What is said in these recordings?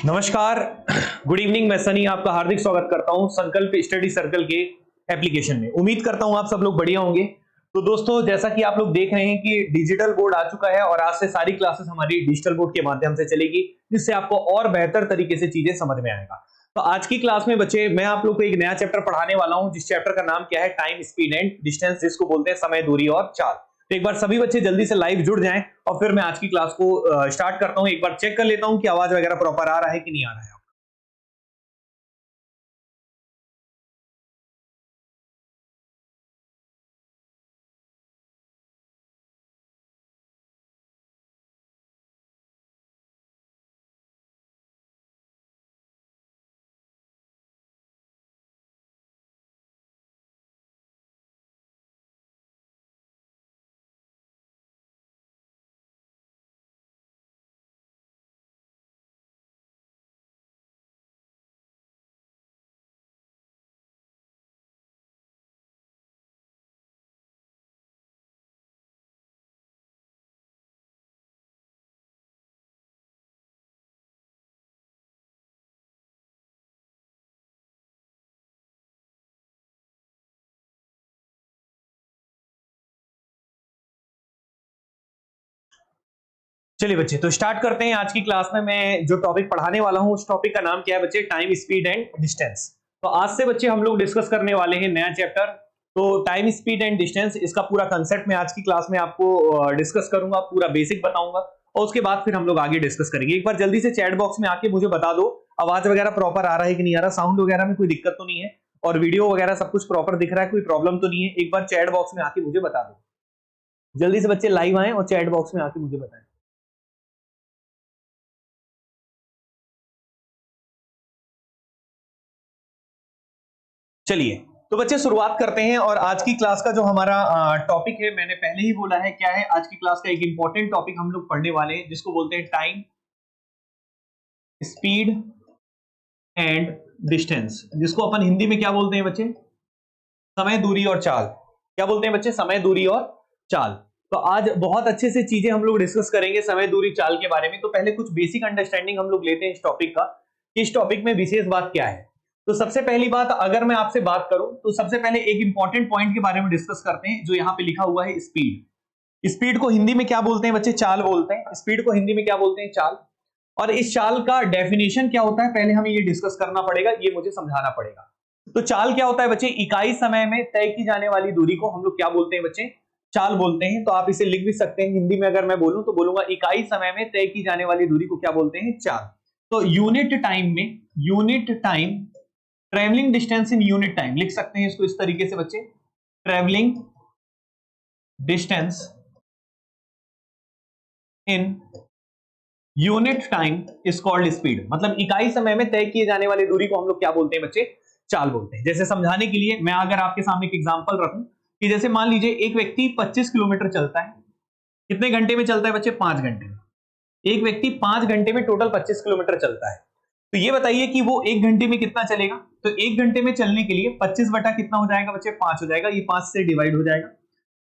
नमस्कार, good evening. मैं सनी आपका हार्दिक स्वागत करता हूं संकल्प स्टडी सर्कल के एप्लीकेशन में। उम्मीद करता हूं आप सब लोग बढ़िया होंगे। तो दोस्तों, जैसा कि आप लोग देख रहे हैं कि डिजिटल बोर्ड आ चुका है और आज से सारी क्लासेस हमारी डिजिटल बोर्ड के माध्यम से चलेगी, जिससे आपको और बेहतर तरीके से चीजें समझ में आएगा। तो आज की क्लास में बच्चे, मैं आप लोग को एक नया चैप्टर पढ़ाने वाला हूं, जिस चैप्टर का नाम क्या है, टाइम, स्पीड एंड डिस्टेंस, जिसको बोलते हैं समय, दूरी और चाल। तो एक बार सभी बच्चे जल्दी से लाइव जुड़ जाएं और फिर मैं आज की क्लास को स्टार्ट करता हूं। एक बार चेक कर लेता हूं कि आवाज वगैरह प्रॉपर आ रहा है कि नहीं आ रहा है। चलिए बच्चे, तो स्टार्ट करते हैं। आज की क्लास में मैं जो टॉपिक पढ़ाने वाला हूं, उस टॉपिक का नाम क्या है बच्चे? Time, speed and distance. तो आज से बच्चे हम लोग डिस्कस करने वाले हैं नया चैप्टर। तो टाइम, स्पीड एंड डिस्टेंस, इसका पूरा कंसेप्ट मैं आज की क्लास में आपको डिस्कस करूंगा, पूरा बेसिक बताऊंगा और उसके बाद फिर हम लोग आगे डिस्कस करेंगे। एक बार जल्दी से चैट बॉक्स में आके मुझे बता दो, आवाज वगैरह प्रॉपर आ रहा है कि नहीं आ रहा, साउंड वगैरह में कोई दिक्कत तो नहीं है और वीडियो वगैरह सब कुछ प्रॉपर दिख रहा है, कोई प्रॉब्लम तो नहीं है। एक बार चैट बॉक्स में आके मुझे बता दो। जल्दी से बच्चे लाइव आए और चैट बॉक्स में आके मुझे बताएं। चलिए, तो बच्चे शुरुआत करते हैं। और आज की क्लास का जो हमारा टॉपिक है, मैंने पहले ही बोला है क्या है। आज की क्लास का एक इंपॉर्टेंट टॉपिक हम लोग पढ़ने वाले हैं, जिसको बोलते हैं टाइम, स्पीड एंड डिस्टेंस, जिसको अपन हिंदी में क्या बोलते हैं बच्चे? समय, दूरी और चाल। क्या बोलते हैं बच्चे? समय, दूरी और चाल। तो आज बहुत अच्छे से चीजें हम लोग डिस्कस करेंगे समय, दूरी, चाल के बारे में। तो पहले कुछ बेसिक अंडरस्टैंडिंग हम लोग लेते हैं इस टॉपिक का, कि इस टॉपिक में विशेष बात क्या है। तो सबसे पहली बात, अगर मैं आपसे बात करूं, तो सबसे पहले एक इंपॉर्टेंट पॉइंट के बारे में डिस्कस करते हैं, जो यहां पे लिखा हुआ है, स्पीड। स्पीड को हिंदी में क्या बोलते हैं बच्चे? चाल बोलते हैं। स्पीड को हिंदी में क्या बोलते हैं? चाल। और इस चाल का डेफिनेशन क्या होता है, पहले हमें ये डिस्कस करना पड़ेगा, ये मुझे समझाना पड़ेगा। तो चाल क्या होता है बच्चे? इकाई समय में तय की जाने वाली दूरी को हम लोग क्या बोलते हैं बच्चे? चाल बोलते हैं। तो आप इसे लिख भी सकते हैं हिंदी में। अगर मैं बोलूं तो बोलूंगा, इकाई समय में तय की जाने वाली दूरी को क्या बोलते हैं? चाल। तो यूनिट टाइम में, unit time, travelling distance in unit time, लिख सकते हैं इसको इस तरीके से बच्चे, travelling distance in unit time is called speed. मतलब इकाई समय में तय किए जाने वाली दूरी को हम लोग क्या बोलते हैं बच्चे? चाल बोलते हैं। जैसे समझाने के लिए मैं अगर आपके सामने एक एग्जांपल रखूं, कि जैसे मान लीजिए एक व्यक्ति 25 किलोमीटर चलता है। कितने घंटे में चलता है बच्चे? 5 घंटे में। एक व्यक्ति 5 घंटे में टोटल 25 किलोमीटर चलता है। तो ये बताइए कि वो 1 घंटे में कितना चलेगा? तो 1 घंटे में चलने के लिए 25 बटा कितना हो जाएगा बच्चे? 5 हो जाएगा। ये 5 से डिवाइड हो जाएगा।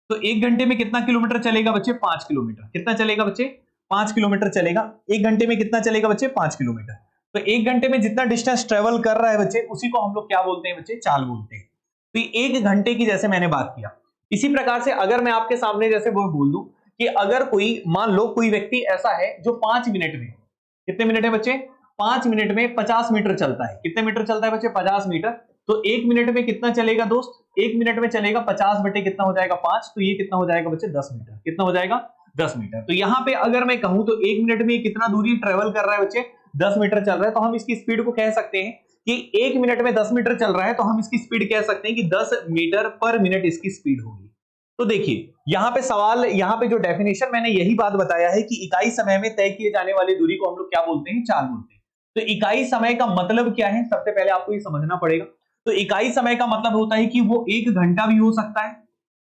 तो 1 घंटे में कितना किलोमीटर चलेगा बच्चे? 5 किलोमीटर। कितना चलेगा बच्चे? 5 किलोमीटर चलेगा। 1 घंटे में कितना चलेगा बच्चे? 5 किलोमीटर। तो 1 घंटे में जितना डिस्टेंस ट्रेवल कर रहा है बच्चे, उसी को हम लोग क्या बोलते हैं बच्चे? चाल बोलते हैं। तो 1 घंटे की जैसे मैंने बात किया, इसी प्रकार से अगर मैं आपके सामने जैसे वो बोल दूं कि अगर कोई, मान लो कोई व्यक्ति ऐसा है जो 5 मिनट में, कितने मिनट है बच्चे? 5 मिनट में 50 मीटर चलता है। कितने मीटर चलता है बच्चे? 50 मीटर। तो 1 मिनट में कितना चलेगा दोस्त? 1 मिनट में चलेगा 50 बटे कितना हो जाएगा? 5। तो ये कितना हो जाएगा बच्चे? 10 मीटर। कितना हो जाएगा? 10 मीटर। तो यहां पे अगर मैं कहूं तो 1 मिनट में कितना दूरी ट्रेवल कर रहा है बच्चे? 10 मीटर चल रहा है। तो हम इसकी स्पीड को कह सकते हैं कि 1 मिनट में 10 मीटर चल रहा है, तो हम इसकी स्पीड कह सकते हैं कि 10 मीटर पर मिनट इसकी स्पीड होगी। तो देखिए, यहां पे सवाल, यहां पे जो डेफिनेशन मैंने यही बात बताया है कि इकाई समय में तय किए जाने वाली दूरी को हम लोग क्या बोलते हैं? चाल बोलते हैं। तो इकाई समय का मतलब क्या है, सबसे पहले आपको ये समझना पड़ेगा। तो इकाई समय का मतलब होता है कि वो 1 घंटा भी हो सकता है,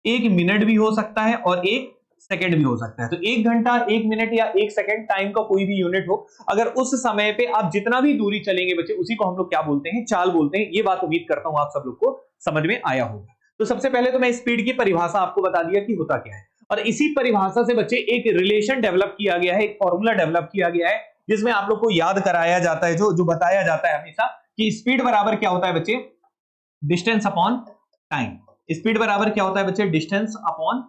1 मिनट भी हो सकता है और 1 सेकंड भी हो सकता है। तो 1 घंटा, 1 मिनट या 1 सेकंड, टाइम का कोई भी यूनिट हो, अगर उस समय पे आप जितना भी दूरी चलेंगे बच्चे, उसी को हम लोग क्या बोलते हैं? चाल बोलते हैं। ये बात उम्मीद करता हूं आप सब लोग को समझ में आया होगा। तो सबसे पहले तो मैं स्पीड की परिभाषा आपको बता दिया कि होता क्या है, और इसी परिभाषा से बच्चे एक रिलेशन डेवलप किया गया है, एक फॉर्मूला डेवलप किया गया है, जिसमें आप लोग को याद कराया जाता है, जो बताया जाता है हमेशा कि स्पीड बराबर क्या होता है बच्चे, डिस्टेंस अपॉन टाइम। स्पीड बराबर क्या होता है बच्चे, डिस्टेंस अपॉन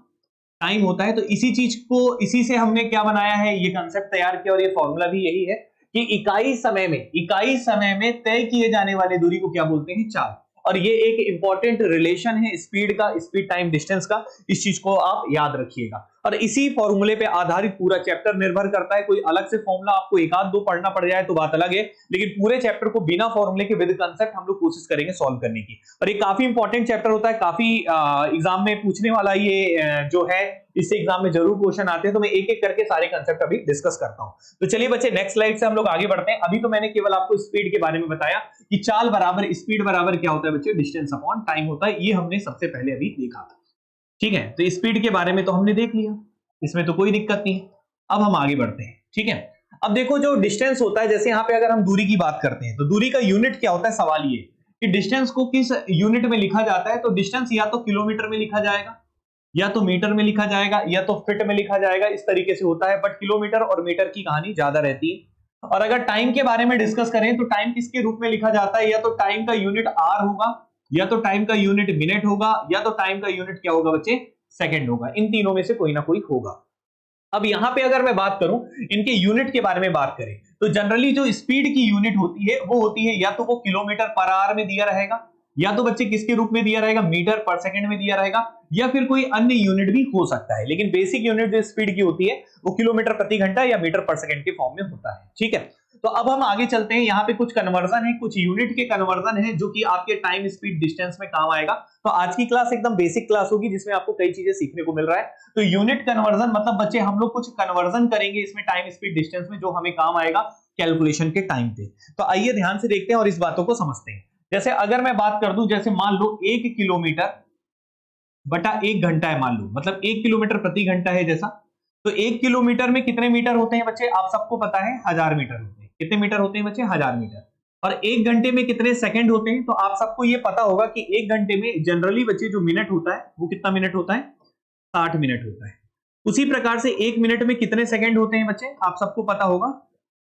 टाइम होता है। तो इसी चीज को, इसी से हमने क्या बनाया है, ये कंसेप्ट तैयार किया और ये फॉर्मूला भी यही है कि इकाई समय में तय किए जाने वाले दूरी को क्या बोलते हैं, चाल। और ये एक इंपॉर्टेंट रिलेशन है स्पीड का, स्पीड टाइम डिस्टेंस का, इस चीज को आप याद रखिएगा। और इसी फॉर्मूले पे आधारित पूरा चैप्टर निर्भर करता है। कोई अलग से फॉर्मूला आपको एक आध दो पढ़ना पड़ जाए तो बात अलग है, लेकिन पूरे चैप्टर को बिना फॉर्मूले के विद कंसेप्ट हम लोग कोशिश करेंगे सॉल्व करने की। और ये काफी इंपॉर्टेंट चैप्टर होता है, काफी एग्जाम में पूछने वाला ये जो है, इससे एग्जाम में जरूर क्वेश्चन आते हैं। तो मैं एक एक करके सारे कंसेप्ट अभी डिस्कस करता हूं। तो चलिए बच्चे नेक्स्ट स्लाइड से हम लोग आगे बढ़ते हैं। अभी तो मैंने केवल आपको स्पीड के बारे में बताया कि चाल बराबर स्पीड बराबर क्या होता है बच्चे, डिस्टेंस अपॉन टाइम होता है। ये हमने सबसे पहले अभी देखा था, ठीक है। तो स्पीड के बारे में तो हमने देख लिया, इसमें तो कोई दिक्कत नहीं। अब हम आगे बढ़ते हैं, ठीक है। अब देखो जो डिस्टेंस होता है, जैसे यहाँ पे अगर हम दूरी की बात करते हैं तो दूरी का यूनिट क्या होता है, सवाल ये कि डिस्टेंस को किस यूनिट में लिखा जाता है। तो डिस्टेंस या तो किलोमीटर में लिखा जाएगा, या तो मीटर में लिखा जाएगा, या तो फीट में लिखा जाएगा, इस तरीके से होता है। बट किलोमीटर और मीटर की कहानी ज्यादा रहती है। और अगर टाइम के बारे में डिस्कस करें तो टाइम किसके रूप में लिखा जाता है, या तो टाइम का यूनिट आर होगा, या तो टाइम का यूनिट मिनट होगा, या तो टाइम का यूनिट क्या होगा बच्चे, सेकंड होगा। इन तीनों में से कोई ना कोई होगा। अब यहां पे अगर मैं बात करूं इनके यूनिट के बारे में बात करें तो जनरली जो स्पीड की यूनिट होती है वो होती है या तो वो किलोमीटर पर आवर में दिया रहेगा, या तो बच्चे किसके रूप में दिया रहेगा, मीटर पर सेकंड में दिया रहेगा, या फिर कोई अन्य यूनिट भी हो सकता है। लेकिन बेसिक यूनिट जो स्पीड की होती है वो किलोमीटर प्रति घंटा या मीटर पर सेकंड के फॉर्म में होता है, ठीक है। तो अब हम आगे चलते हैं। यहाँ पे कुछ कन्वर्जन है, कुछ यूनिट के कन्वर्जन है जो कि आपके टाइम स्पीड डिस्टेंस में काम आएगा। तो आज की क्लास एकदम बेसिक क्लास होगी जिसमें आपको कई चीजें सीखने को मिल रहा है। तो यूनिट कन्वर्जन मतलब बच्चे हम लोग कुछ कन्वर्जन करेंगे इसमें टाइम स्पीड डिस्टेंस में, जो हमें काम आएगा कैलकुलेशन के टाइम पे। तो आइए ध्यान से देखते हैं और इस बातों को समझते हैं। जैसे अगर मैं बात कर दूं, जैसे मान लो 1 किलोमीटर बटा 1 घंटा है, मान लो मतलब 1 किलोमीटर प्रति घंटा है जैसा। तो 1 किलोमीटर में कितने मीटर होते हैं बच्चे, आप सबको पता है 1000 मीटर होते हैं। कितने मीटर होते हैं बच्चे, 1000 मीटर। और 1 घंटे में कितने सेकंड होते हैं, तो आप सबको ये पता होगा कि 1 घंटे में जनरली बच्चे जो मिनट होता है वो कितना मिनट होता है, 60 मिनट होता है। उसी प्रकार से 1 मिनट में कितने सेकंड होते हैं बच्चे, आप सबको पता होगा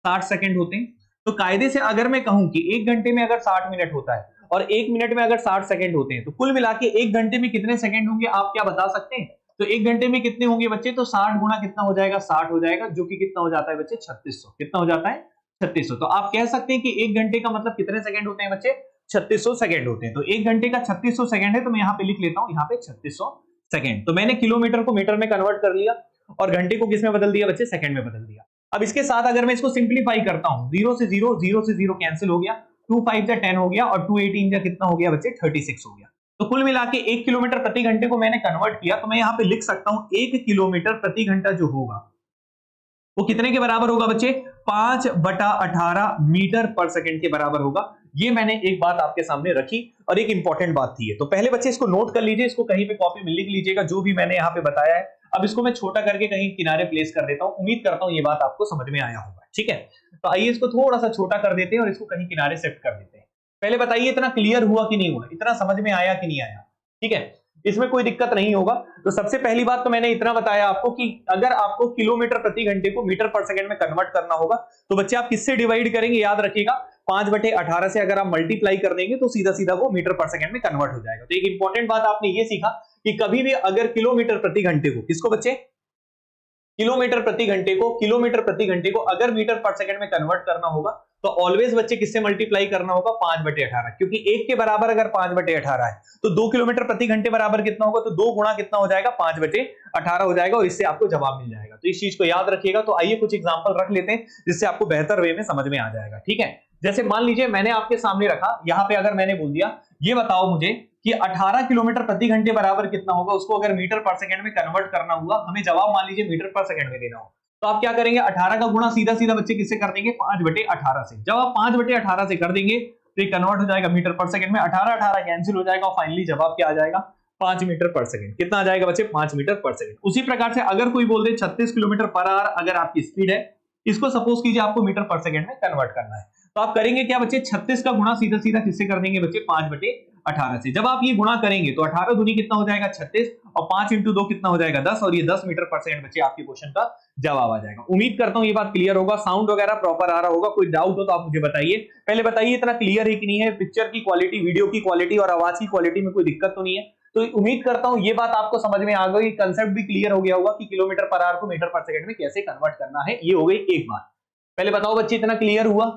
60 सेकंड होते हैं। तो कायदे से अगर मैं कहूं कि 1 घंटे में अगर 60 मिनट होता है और 1 मिनट में अगर 60 सेकंड होते हैं, तो कुल मिला के 1 घंटे में कितने सेकंड होंगे, आप क्या बता सकते हैं। तो 1 घंटे में कितने होंगे बच्चे, तो 60 गुना कितना हो जाएगा, 60 हो जाएगा, जो कि कितना हो जाता है बच्चे, 3600। कितना हो जाता है, 3600। तो आप कह सकते हैं कि 1 घंटे का मतलब कितने सेकंड होते हैं बच्चे, 3600 सेकंड होते हैं। तो 1 घंटे का 3600 सेकंड है, तो मैं यहाँ पे लिख लेता हूँ यहाँ पे 3600 सेकंड। तो मैंने किलोमीटर को मीटर में कन्वर्ट कर लिया और घंटे को किस में बदल दिया बच्चे, सेकंड में बदल दिया। अब इसके साथ अगर मैं इसको सिंप्लीफाई करता हूं, 0 से 0 कैंसिल हो गया, 2 5 जा 10 हो गया, और 2 18 जा कितना हो गया बच्चे, 36 हो गया। तो कुल मिला के 1 किलोमीटर प्रति घंटे को मैंने कन्वर्ट किया, तो मैं यहाँ पे लिख सकता हूं 1 किलोमीटर प्रति घंटा जो होगा वो कितने के बराबर होगा बच्चे, 5/18 मीटर पर सेकंड के बराबर होगा। ये मैंने एक बात आपके सामने रखी और एक इंपॉर्टेंट बात थी। तो पहले बच्चे इसको नोट कर लीजिए, इसको कहीं पे कॉपी में लिख लीजिएगा जो भी मैंने यहाँ पे बताया है। अब इसको मैं छोटा करके कहीं किनारे प्लेस कर देता हूं। उम्मीद करता हूं ये बात आपको समझ में आया होगा, ठीक है। तो आइए इसको थोड़ा सा छोटा कर देते हैं और इसको कहीं किनारे शिफ्ट कर देते हैं। पहले बताइए इतना क्लियर हुआ कि नहीं हुआ, इतना समझ में आया कि नहीं आया, ठीक है। इसमें कोई दिक्कत नहीं होगा। तो सबसे पहली बात तो मैंने इतना बताया आपको कि अगर आपको किलोमीटर प्रति घंटे को मीटर पर सेकंड में कन्वर्ट करना होगा तो बच्चे आप किससे डिवाइड करेंगे, याद रखिएगा 5/18 से अगर आप मल्टीप्लाई कर देंगे तो सीधा सीधा वो मीटर पर सेकंड में कन्वर्ट हो जाएगा। तो एक इंपॉर्टेंट बात आपने ये सीखा कि कभी भी अगर किलोमीटर प्रति घंटे को, किसको बच्चे, किलोमीटर प्रति घंटे को अगर मीटर पर सेकंड में कन्वर्ट करना होगा तो ऑलवेज बच्चे किससे मल्टीप्लाई करना होगा, 5/18। क्योंकि 1 के बराबर अगर 5/18 है तो 2 किलोमीटर प्रति घंटे बराबर कितना होगा, तो 2 गुणा कितना हो जाएगा, 5/18 हो जाएगा, और इससे आपको जवाब मिल जाएगा। तो इस चीज को याद रखिएगा। तो आइए कुछ एग्जांपल रख लेते हैं जिससे आपको बेहतर वे में समझ में आ जाएगा, ठीक है। जैसे मान लीजिए मैंने आपके सामने रखा, यहाँ पे अगर मैंने बोल दिया ये बताओ मुझे कि 18 किलोमीटर प्रति घंटे बराबर कितना होगा, उसको अगर मीटर पर सेकंड में कन्वर्ट करना हुआ, हमें जवाब मान लीजिए मीटर पर सेकंड में देना हो, तो आप क्या करेंगे, 18 का गुणा सीधा सीधा बच्चे किससे कर देंगे, 5/18 से। जब आप 5/18 से कर देंगे तो ये कन्वर्ट हो जाएगा मीटर पर सेकंड में, 18 कैंसिल हो जाएगा और फाइनली जवाब क्या आ जाएगा, 5 मीटर पर सेकंड। कितना आ जाएगा बच्चे, 5 मीटर पर सेकंड। उसी प्रकार से अगर कोई बोल दे 36 किलोमीटर पर आवर अगर आपकी स्पीड है, इसको सपोज कीजिए आपको मीटर पर सेकंड में कन्वर्ट करना है, तो आप करेंगे क्या बच्चे, 36 का गुणा सीधा सीधा किससे कर देंगे बच्चे, 5/18 18 से। जब आप ये गुणा करेंगे तो 18 दूनी कितना हो जाएगा 36 और 5 इंटू 2 कितना हो जाएगा 10 और ये 10 मीटर पर सेकंड बच्चे आपके क्वेश्चन का जवाब आ जाएगा। उम्मीद करता हूं ये बात क्लियर होगा, साउंड वगैरह प्रॉपर आ रहा होगा। कोई डाउट हो तो आप मुझे बताइए। पहले बताइए इतना क्लियर है कि नहीं है, पिक्चर की क्वालिटी, वीडियो की क्वालिटी और आवाज की क्वालिटी में कोई दिक्कत तो नहीं है। तो उम्मीद करता हूं ये बात आपको समझ में आ गई, कंसेप्ट भी क्लियर हो गया होगा कि किलोमीटर पर आवर को मीटर पर सेकंड में कैसे कन्वर्ट करना है। ये हो गई एक बात। पहले बताओ बच्चे इतना क्लियर हुआ,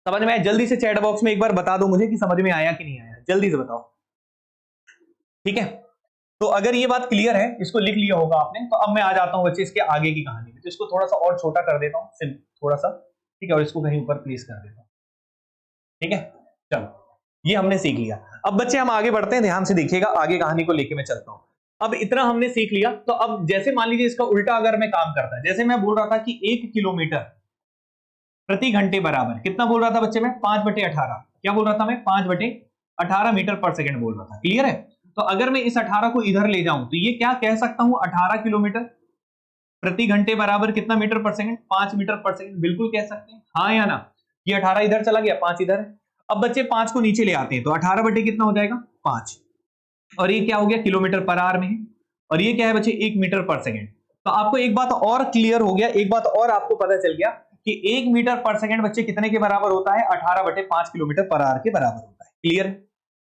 समझ में आया? जल्दी से चैट बॉक्स में एक बार बता दो मुझे कि समझ में आया कि नहीं आया, जल्दी से बताओ। ठीक है, तो अगर ये बात क्लियर है, इसको लिख लिया होगा आपने, तो अब मैं आ जाता हूं बच्चे इसके आगे की कहानी में। तो इसको थोड़ा सा और छोटा कर देता हूं, थोड़ा सा, ठीक है, और इसको कहीं ऊपर प्लेस कर देता हूं। ठीक है, चलो ये हमने सीख लिया। अब बच्चे हम आगे बढ़ते हैं, ध्यान से देखिएगा, आगे कहानी को लेके मैं चलता हूं। अब इतना हमने सीख लिया, तो अब जैसे मान लीजिए इसका उल्टा अगर मैं काम करता है, जैसे मैं बोल रहा था कि 1 किलोमीटर प्रति घंटे बराबर कितना बोल रहा था बच्चे, मैं 5/18, क्या बोल रहा था मैं 5/18 मीटर पर सेकंड बोल रहा था। क्लियर है? तो अगर मैं इस 18 को इधर ले जाऊं तो ये क्या कह सकता हूं, 18 किलोमीटर प्रति घंटे बराबर कितना मीटर पर सेकंड, 5 मीटर पर सेकंड। बिल्कुल कह सकते हैं, हाँ या ना। ये 18 इधर चला गया, 5 इधर है। अब बच्चे 5 को नीचे ले आते हैं, तो 18 बटे कितना हो जाएगा 5, और ये क्या हो गया किलोमीटर पर आवर में है, और ये क्या है बच्चे 1 मीटर पर सेकंड। तो आपको एक बात और क्लियर हो गया, एक बात और आपको पता चल गया कि 1 मीटर पर सेकंड बच्चे कितने के बराबर होता है, 18/5 किलोमीटर पर आवर के बराबर होता है। क्लियर है?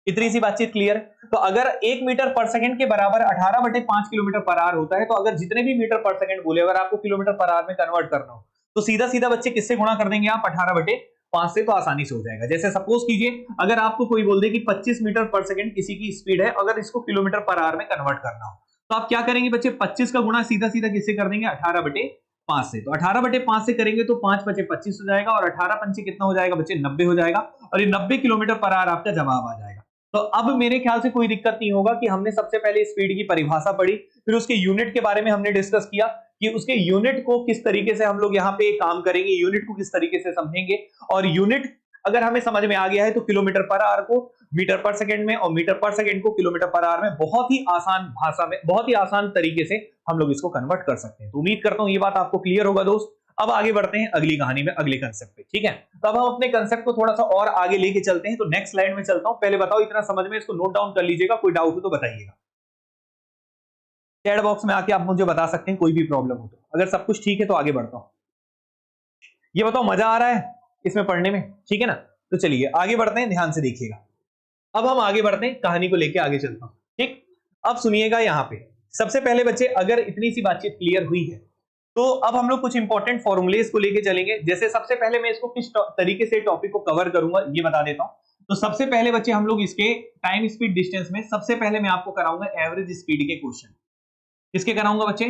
इतनी सी बातचीत क्लियर है? तो अगर 1 मीटर पर सेकंड के बराबर 18/5 किलोमीटर पर आवर होता है, तो अगर जितने भी मीटर पर सेकंड बोले अगर आपको किलोमीटर पर आवर में कन्वर्ट करना हो, तो सीधा सीधा बच्चे किससे गुणा कर देंगे आप, 18/5 से, तो आसानी से हो जाएगा। जैसे सपोज कीजिए अगर आपको कोई बोल दे कि 25 मीटर पर सेकंड किसी की स्पीड है, अगर इसको किलोमीटर पर आवर में कन्वर्ट करना हो, तो आप क्या करेंगे बच्चे, 25 का गुणा सीधा सीधा किससे कर देंगे, 18/5 से। तो 18/5 से करेंगे तो 5 × 5 = 25 हो जाएगा, और 18 × 5 कितना हो जाएगा बच्चे, 90 हो जाएगा, और ये 90 किलोमीटर पर आवर आपका जवाब आ जाएगा। तो अब मेरे ख्याल से कोई दिक्कत नहीं होगा कि हमने सबसे पहले स्पीड की परिभाषा पढ़ी, फिर उसके यूनिट के बारे में हमने डिस्कस किया कि उसके यूनिट को किस तरीके से हम लोग यहाँ पे काम करेंगे, यूनिट को किस तरीके से समझेंगे, और यूनिट अगर हमें समझ में आ गया है तो किलोमीटर पर आवर को मीटर पर सेकंड में, और मीटर पर सेकंड को किलोमीटर पर आवर में, बहुत ही आसान भाषा में, बहुत ही आसान तरीके से हम लोग इसको कन्वर्ट कर सकते हैं। तो उम्मीद करता हूं ये बात आपको क्लियर होगा दोस्त। अब आगे बढ़ते हैं अगली कहानी में, अगले कंसेप्ट पे। ठीक है, तो अब हम अपने कंसेप्ट को थोड़ा सा और आगे लेके चलते हैं। तो नेक्स्ट स्लाइड में चलता हूं। पहले बताओ इतना समझ में, इसको नोट डाउन कर लीजिएगा, कोई डाउट हो तो बताइएगा। चैट बॉक्स में आके आप मुझे बता सकते हैं कोई भी प्रॉब्लम हो तो। अगर सब कुछ ठीक है तो आगे बढ़ता हूं। ये बताओ मजा आ रहा है इसमें पढ़ने में, ठीक है ना? तो चलिए आगे बढ़ते हैं, ध्यान से देखिएगा। अब हम आगे बढ़ते हैं, कहानी को लेके आगे चलता हूं। ठीक, अब सुनिएगा यहाँ पे सबसे पहले बच्चे, अगर इतनी सी बातचीत क्लियर हुई है तो अब हम लोग कुछ इंपॉर्टेंट फॉर्मूलेस को लेके चलेंगे। जैसे सबसे पहले मैं इसको किस तरीके से टॉपिक को कवर करूंगा ये बता देता हूं। तो सबसे पहले बच्चे हम लोग इसके टाइम स्पीड डिस्टेंस में सबसे पहले मैं आपको कराऊंगा एवरेज स्पीड के क्वेश्चन। किसके कराऊंगा बच्चे,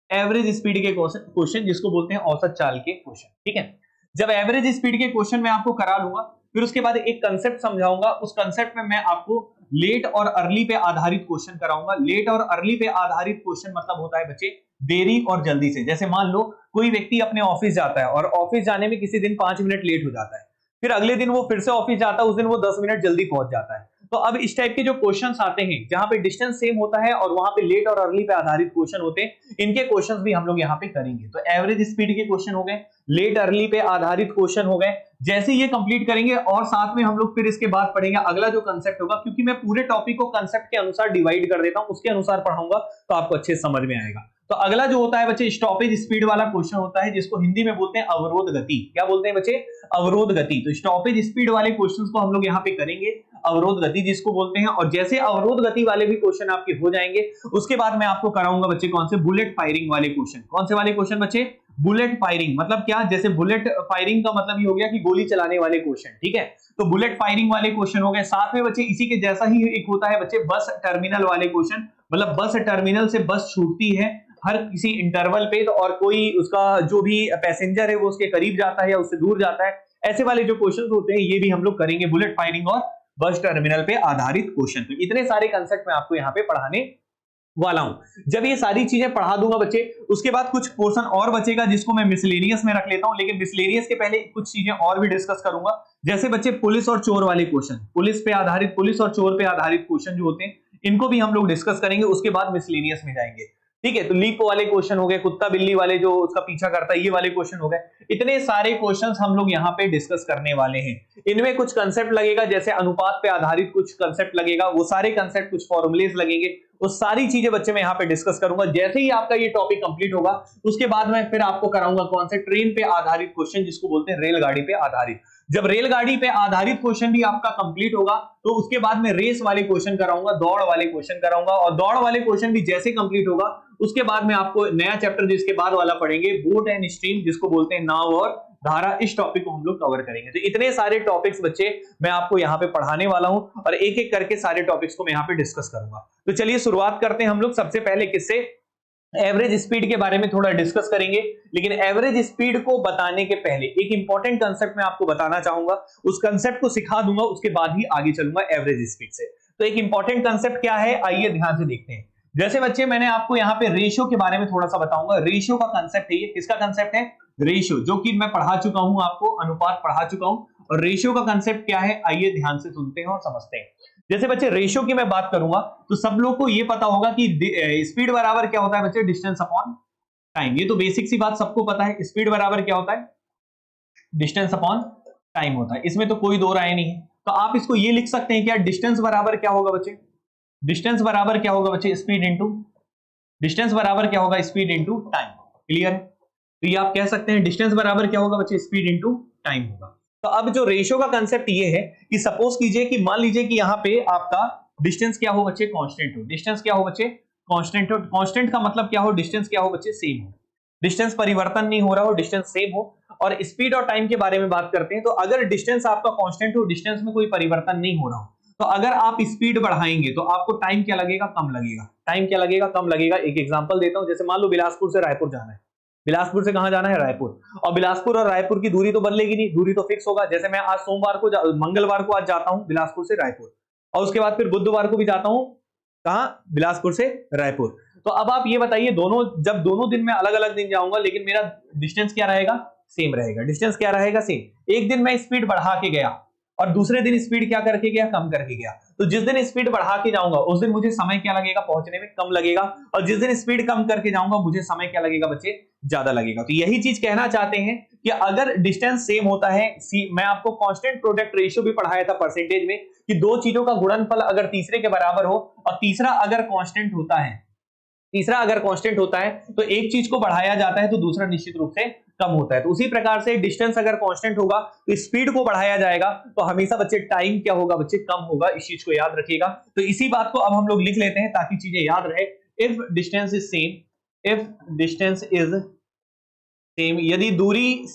एवरेज स्पीड के क्वेश्चन, जिसको बोलते हैं औसत चाल के क्वेश्चन। ठीक है, जब एवरेज स्पीड के क्वेश्चन मैं आपको करा लूंगा, फिर उसके बाद एक कंसेप्ट समझाऊंगा। उस कंसेप्ट में मैं आपको लेट और अर्ली पे आधारित क्वेश्चन कराऊंगा। लेट और अर्ली पे आधारित क्वेश्चन मतलब होता है बच्चे देरी और जल्दी से। जैसे मान लो कोई व्यक्ति अपने ऑफिस जाता है और ऑफिस जाने में किसी दिन 5 मिनट लेट हो जाता है, फिर अगले दिन वो फिर से ऑफिस जाता है, उस दिन वो 10 मिनट जल्दी पहुंच जाता है। तो अब इस टाइप के जो क्वेश्चंस आते हैं जहां पे डिस्टेंस सेम होता है और वहां पे लेट और अर्ली पे आधारित क्वेश्चन होते हैं, इनके क्वेश्चंस भी हम लोग यहाँ पे करेंगे। तो एवरेज स्पीड के क्वेश्चन हो गए, लेट अर्ली पे आधारित क्वेश्चन हो गए। जैसे ये कंप्लीट करेंगे और साथ में हम लोग फिर इसके बाद पढ़ेंगे अगला जो कंसेप्ट होगा, क्योंकि मैं पूरे टॉपिक को कंसेप्ट के अनुसार डिवाइड कर देता हूं, उसके अनुसार पढ़ाऊंगा तो आपको अच्छे समझ में आएगा। तो अगला जो होता है बच्चे स्टॉपेज स्पीड वाला क्वेश्चन होता है, जिसको हिंदी में बोलते हैं अवरोध गति। क्या बोलते हैं बच्चे, अवरोध गति। तो स्टॉपेज स्पीड वाले क्वेश्चंस को हम लोग यहाँ पे करेंगे, अवरोध गति जिसको बोलते हैं। और जैसे अवरोध गति वाले भी क्वेश्चन आपके हो जाएंगे, उसके बाद मैं आपको कराऊंगा बच्चे कौन से, बुलेट फायरिंग वाले क्वेश्चन। कौन से वाले क्वेश्चन बच्चे, बुलेट फायरिंग। मतलब क्या, जैसे बुलेट फायरिंग का मतलब ये हो गया कि गोली चलाने वाले क्वेश्चन। ठीक है, तो बुलेट फायरिंग वाले क्वेश्चन हो गए। साथ में बच्चे इसी के जैसा ही एक होता है बच्चे बस टर्मिनल वाले क्वेश्चन। मतलब बस टर्मिनल से बस छूटती है हर किसी इंटरवल पे, तो और कोई उसका जो भी पैसेंजर है वो उसके करीब जाता है या उससे दूर जाता है, ऐसे वाले जो क्वेश्चन होते हैं ये भी हम लोग करेंगे, बुलेट फायरिंग और बस टर्मिनल पे आधारित क्वेश्चन। तो इतने सारे कंसेप्ट मैं आपको यहाँ पे पढ़ाने वाला हूं। जब ये सारी चीजें पढ़ा दूंगा बच्चे, उसके बाद कुछ पोर्शन और बचेगा जिसको मैं मिसलेनियस में रख लेता हूं। लेकिन मिसलेनियस के पहले कुछ चीजें और भी डिस्कस करूंगा। जैसे बच्चे पुलिस और चोर वाले क्वेश्चन, पुलिस पे आधारित, पुलिस और चोर पे आधारित क्वेश्चन जो होते हैं, इनको भी हम लोग डिस्कस करेंगे। उसके बाद मिसलेनियस में जाएंगे। ठीक है, तो लीप वाले क्वेश्चन हो गए, कुत्ता बिल्ली वाले जो उसका पीछा करता है, ये वाले क्वेश्चन हो गए। इतने सारे क्वेश्चंस हम लोग यहाँ पे डिस्कस करने वाले हैं। इनमें कुछ कंसेप्ट लगेगा, जैसे अनुपात पे आधारित कुछ कंसेप्ट लगेगा, वो सारे कंसेप्ट, कुछ फॉर्मुलेज लगेंगे, वो सारी चीजें बच्चे मैं यहाँ पे डिस्कस करूंगा। जैसे ही आपका ये टॉपिक कंप्लीट होगा, उसके बाद मैं फिर आपको कराऊंगा कौन से ट्रेन पे आधारित क्वेश्चन, जिसको बोलते हैं रेलगाड़ी पे आधारित। जब रेलगाड़ी पे आधारित क्वेश्चन भी आपका कंप्लीट होगा, तो उसके बाद मैं रेस वाले क्वेश्चन कराऊंगा, दौड़ वाले क्वेश्चन कराऊंगा, और दौड़ वाले क्वेश्चन भी जैसे कंप्लीट होगा, उसके बाद में आपको नया चैप्टर जिसके बाद वाला पढ़ेंगे, बोट एंड स्ट्रीम, जिसको बोलते हैं नाव और धारा। इस टॉपिक को हम लोग कवर करेंगे। तो इतने सारे टॉपिक्स बच्चे मैं आपको यहाँ पे पढ़ाने वाला हूं, और एक एक करके सारे टॉपिक्स को मैं यहाँ पे डिस्कस करूंगा। तो चलिए शुरुआत करते हैं हम लोग। सबसे पहले किससे? एवरेज स्पीड के बारे में थोड़ा डिस्कस करेंगे, लेकिन एवरेज स्पीड को बताने के पहले एक इंपॉर्टेंट कंसेप्ट मैं आपको बताना चाहूंगा। उस कंसेप्ट को सिखा दूंगा, उसके बाद ही आगे चलूंगा एवरेज स्पीड से। तो एक इंपॉर्टेंट कंसेप्ट क्या है, आइए ध्यान से देखते हैं। जैसे बच्चे मैंने आपको यहाँ पे रेशियो के बारे में थोड़ा सा बताऊंगा। रेशियो का कंसेप्ट है, ये किसका कंसेप्ट है? रेशियो, जो कि मैं पढ़ा चुका हूं आपको, अनुपात पढ़ा चुका हूं। और रेशियो का कंसेप्ट क्या है, आइए ध्यान से सुनते हैं और समझते हैं। जैसे बच्चे रेशियो की मैं बात करूंगा, तो सब लोग को ये पता होगा कि स्पीड बराबर क्या होता है बच्चे? Distance upon time. ये तो बेसिक सी बात सबको पता है। स्पीड बराबर क्या होता है? डिस्टेंस अपॉन टाइम होता है, इसमें तो कोई दो राय नहीं है। तो आप इसको ये लिख सकते हैं क्या, डिस्टेंस बराबर क्या होगा बच्चे? डिस्टेंस बराबर क्या होगा बच्चे? स्पीड इंटू डिस्टेंस बराबर क्या होगा? Speed into time. क्लियर है? तो ये आप कह सकते हैं डिस्टेंस बराबर क्या होगा बच्चे? स्पीड इंटू टाइम होगा। तो अब जो रेशियो का कंसेप्ट ये है कि सपोज कीजिए कि मान लीजिए कि यहाँ पे आपका डिस्टेंस क्या हो बच्चे? कांस्टेंट हो। डिस्टेंस क्या हो बच्चे? कांस्टेंट हो। कांस्टेंट का मतलब क्या हो? डिस्टेंस क्या हो बच्चे? सेम हो। डिस्टेंस परिवर्तन नहीं हो रहा हो, डिस्टेंस सेम हो। और स्पीड और टाइम के बारे में बात करते हैं, तो अगर डिस्टेंस आपका कांस्टेंट हो, डिस्टेंस में कोई परिवर्तन नहीं हो रहा हो, तो अगर आप स्पीड बढ़ाएंगे तो आपको टाइम क्या लगेगा? कम लगेगा। टाइम क्या लगेगा? कम लगेगा। एक एग्जांपल देता हूं, जैसे मान लो बिलासपुर से रायपुर जाना है। बिलासपुर से कहां जाना है? रायपुर। और बिलासपुर और रायपुर की दूरी तो बदलेगी नहीं, दूरी तो फिक्स होगा। जैसे मैं आज सोमवार को मंगलवार को आज जाता हूं बिलासपुर से रायपुर, और उसके बाद फिर बुधवार को भी जाता हूं, कहां? बिलासपुर से रायपुर। तो अब आप ये बताइए, जब दोनों दिन में अलग अलग दिन जाऊंगा, लेकिन मेरा डिस्टेंस क्या रहेगा? सेम रहेगा। डिस्टेंस क्या रहेगा? सेम। एक दिन मैं स्पीड बढ़ा के गया और दूसरे दिन स्पीड क्या करके गया? कम करके गया। तो जिस दिन स्पीड बढ़ा के जाऊंगा उस दिन मुझे समय क्या लगेगा? पहुंचने में कम लगेगा। और जिस दिन स्पीड कम करके जाऊंगा मुझे समय क्या लगेगा बच्चे? ज्यादा लगेगा। तो यही चीज कहना चाहते हैं कि अगर डिस्टेंस सेम होता है, मैं आपको कांस्टेंट प्रोडक्ट रेशियो भी पढ़ाया था परसेंटेज में, कि दो चीजों का गुणनफल अगर तीसरे के बराबर हो और तीसरा अगर कांस्टेंट होता है, तो एक चीज को बढ़ाया जाता है तो दूसरा निश्चित रूप से कम होता है। तो उसी प्रकार से डिस्टेंस अगर कांस्टेंट होगा तो स्पीड को बढ़ाया जाएगा, तो हमेशा बच्चे टाइम क्या होगा बच्चे? कम होगा। इस चीज को याद रखिएगा। तो इसी बात को अब हम लोग लिख लेते हैं ताकि चीजें याद रहे। इफ डिस्टेंस इज सेम, यदि दूरी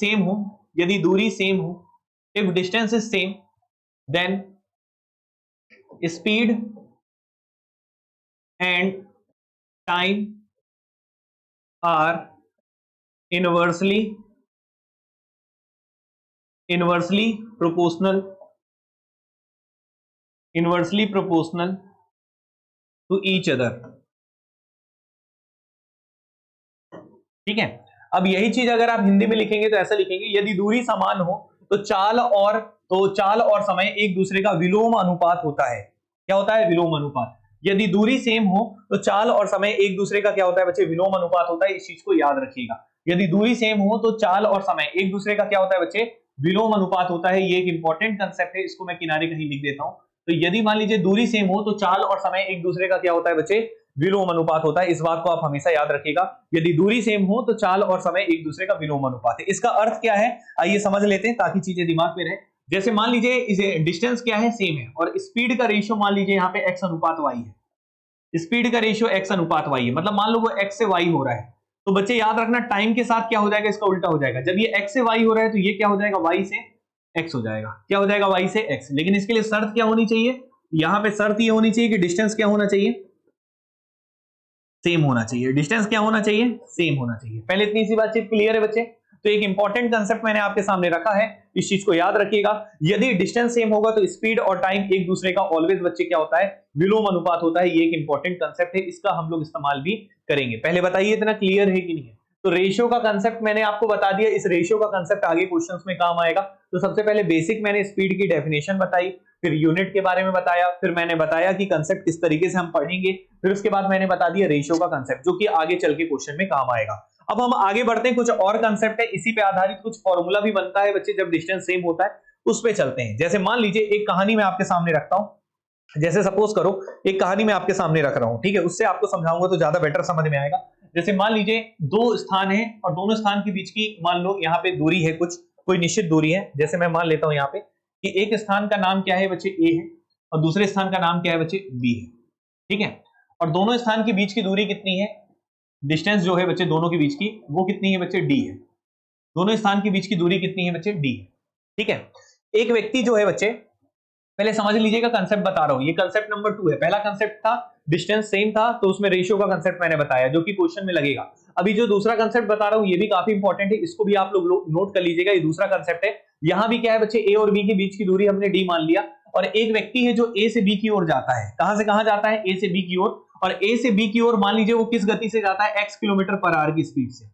सेम हो, if distance is same, then speed and time are inversely proportional to each other। ठीक है। अब यही चीज अगर आप हिंदी में लिखेंगे तो ऐसा लिखेंगे, यदि दूरी समान हो तो चाल और समय एक दूसरे का विलोम अनुपात होता है। क्या होता है? विलोम अनुपात। यदि दूरी सेम हो तो चाल और समय एक दूसरे का क्या होता है बच्चे? विलोम अनुपात होता है। इस चीज को याद रखिएगा। यदि दूरी सेम हो तो चाल और समय एक दूसरे का क्या होता है बच्चे? विलोम अनुपात होता है। ये एक इंपॉर्टेंट कंसेप्ट है, इसको मैं किनारे कहीं लिख देता हूं। तो यदि मान लीजिए दूरी सेम हो तो चाल और समय एक दूसरे का क्या होता है बच्चे? विलोम अनुपात होता है। इस बात को आप हमेशा याद रखिएगा। यदि दूरी सेम हो तो चाल और समय एक दूसरे का विलोम अनुपात है। इसका अर्थ क्या है, आइए समझ लेते हैं ताकि चीजें दिमाग में रहे। जैसे मान लीजिए इसे डिस्टेंस क्या है? सेम है, और स्पीड का रेशियो मान लीजिए यहाँ पे x अनुपात y है। स्पीड का रेशियो x अनुपात y है, मतलब मान लो वो x से y हो रहा है। तो बच्चे याद रखना, टाइम के साथ क्या हो जाएगा? इसका उल्टा हो जाएगा। जब ये x से y हो रहा है तो ये क्या हो जाएगा? y से x हो जाएगा। क्या हो जाएगा? y से x। लेकिन इसके लिए शर्त क्या होनी चाहिए? यहाँ पे शर्त ये होनी चाहिए कि डिस्टेंस क्या होना चाहिए? सेम होना चाहिए। डिस्टेंस क्या होना चाहिए? सेम होना चाहिए। पहले इतनी सी बातचीत क्लियर है बच्चे? तो एक इंपॉर्टेंट कंसेप्ट मैंने आपके सामने रखा है, इस चीज को याद रखिएगा। यदि डिस्टेंस सेम होगा तो स्पीड और टाइम एक दूसरे का ऑलवेज बच्चे क्या होता है? विलोम अनुपात होता है। ये एक इंपॉर्टेंट कंसेप्ट है, इसका हम लोग इस्तेमाल भी करेंगे। पहले बताइए इतना क्लियर है कि नहीं है? तो रेशियो का कंसेप्ट मैंने आपको बता दिया। इस रेशियो का कंसेप्ट आगे क्वेश्चंस में काम आएगा। तो सबसे पहले बेसिक मैंने स्पीड की डेफिनेशन बताई, फिर यूनिट के बारे में बताया, फिर मैंने बताया कि कंसेप्ट किस तरीके से हम पढ़ेंगे, फिर उसके बाद मैंने बता दिया रेशियो का कंसेप्ट जो कि आगे चल के क्वेश्चन में काम आएगा। अब हम आगे बढ़ते हैं, कुछ और कंसेप्ट है इसी पे आधारित, कुछ फॉर्मूला भी बनता है बच्चे जब डिस्टेंस सेम होता है, उस पे चलते हैं। जैसे मान लीजिए एक कहानी मैं आपके सामने रखता हूं, जैसे सपोज करो एक कहानी मैं आपके सामने रख रहा हूं, ठीक है, उससे आपको समझाऊंगा तो ज्यादा बेटर समझ में आएगा। जैसे मान लीजिए दो स्थान है और दोनों स्थान के बीच की मान लो यहाँ पे दूरी है, कुछ कोई निश्चित दूरी है। जैसे मैं मान लेता हूं यहाँ पे कि एक स्थान का नाम क्या है बच्चे ए है और दूसरे स्थान का नाम क्या है बच्चे बी है, ठीक है, और दोनों स्थान के बीच की दूरी कितनी है, डिस्टेंस जो है बच्चे दोनों के बीच की वो कितनी है बच्चे डी है, दोनों स्थान के बीच की दूरी कितनी है बच्चे डी है, ठीक है। एक व्यक्ति जो है बच्चे, पहले समझ लीजिएगा कंसेप्ट बता रहा हूं, ये कंसेप्ट नंबर 2 है। पहला कंसेप्ट था डिस्टेंस सेम था तो उसमें रेशियो का कंसेप्ट मैंने बताया जो कि क्वेश्चन में लगेगा। अभी जो दूसरा कंसेप्ट बता रहा हूं ये भी काफी इंपॉर्टेंट है, इसको भी आप लोग नोट कर लीजिएगा। ये दूसरा कंसेप्ट है, यहां भी क्या है बच्चे, ए और बी के बीच की दूरी हमने डी मान लिया और एक व्यक्ति है जो ए से बी की ओर जाता है। कहां से कहां जाता है, ए से बी की ओर, और ए से बी की ओर मान लीजिए वो किस गति से जाता है, एक्स किलोमीटर पर आवर की स्पीड से।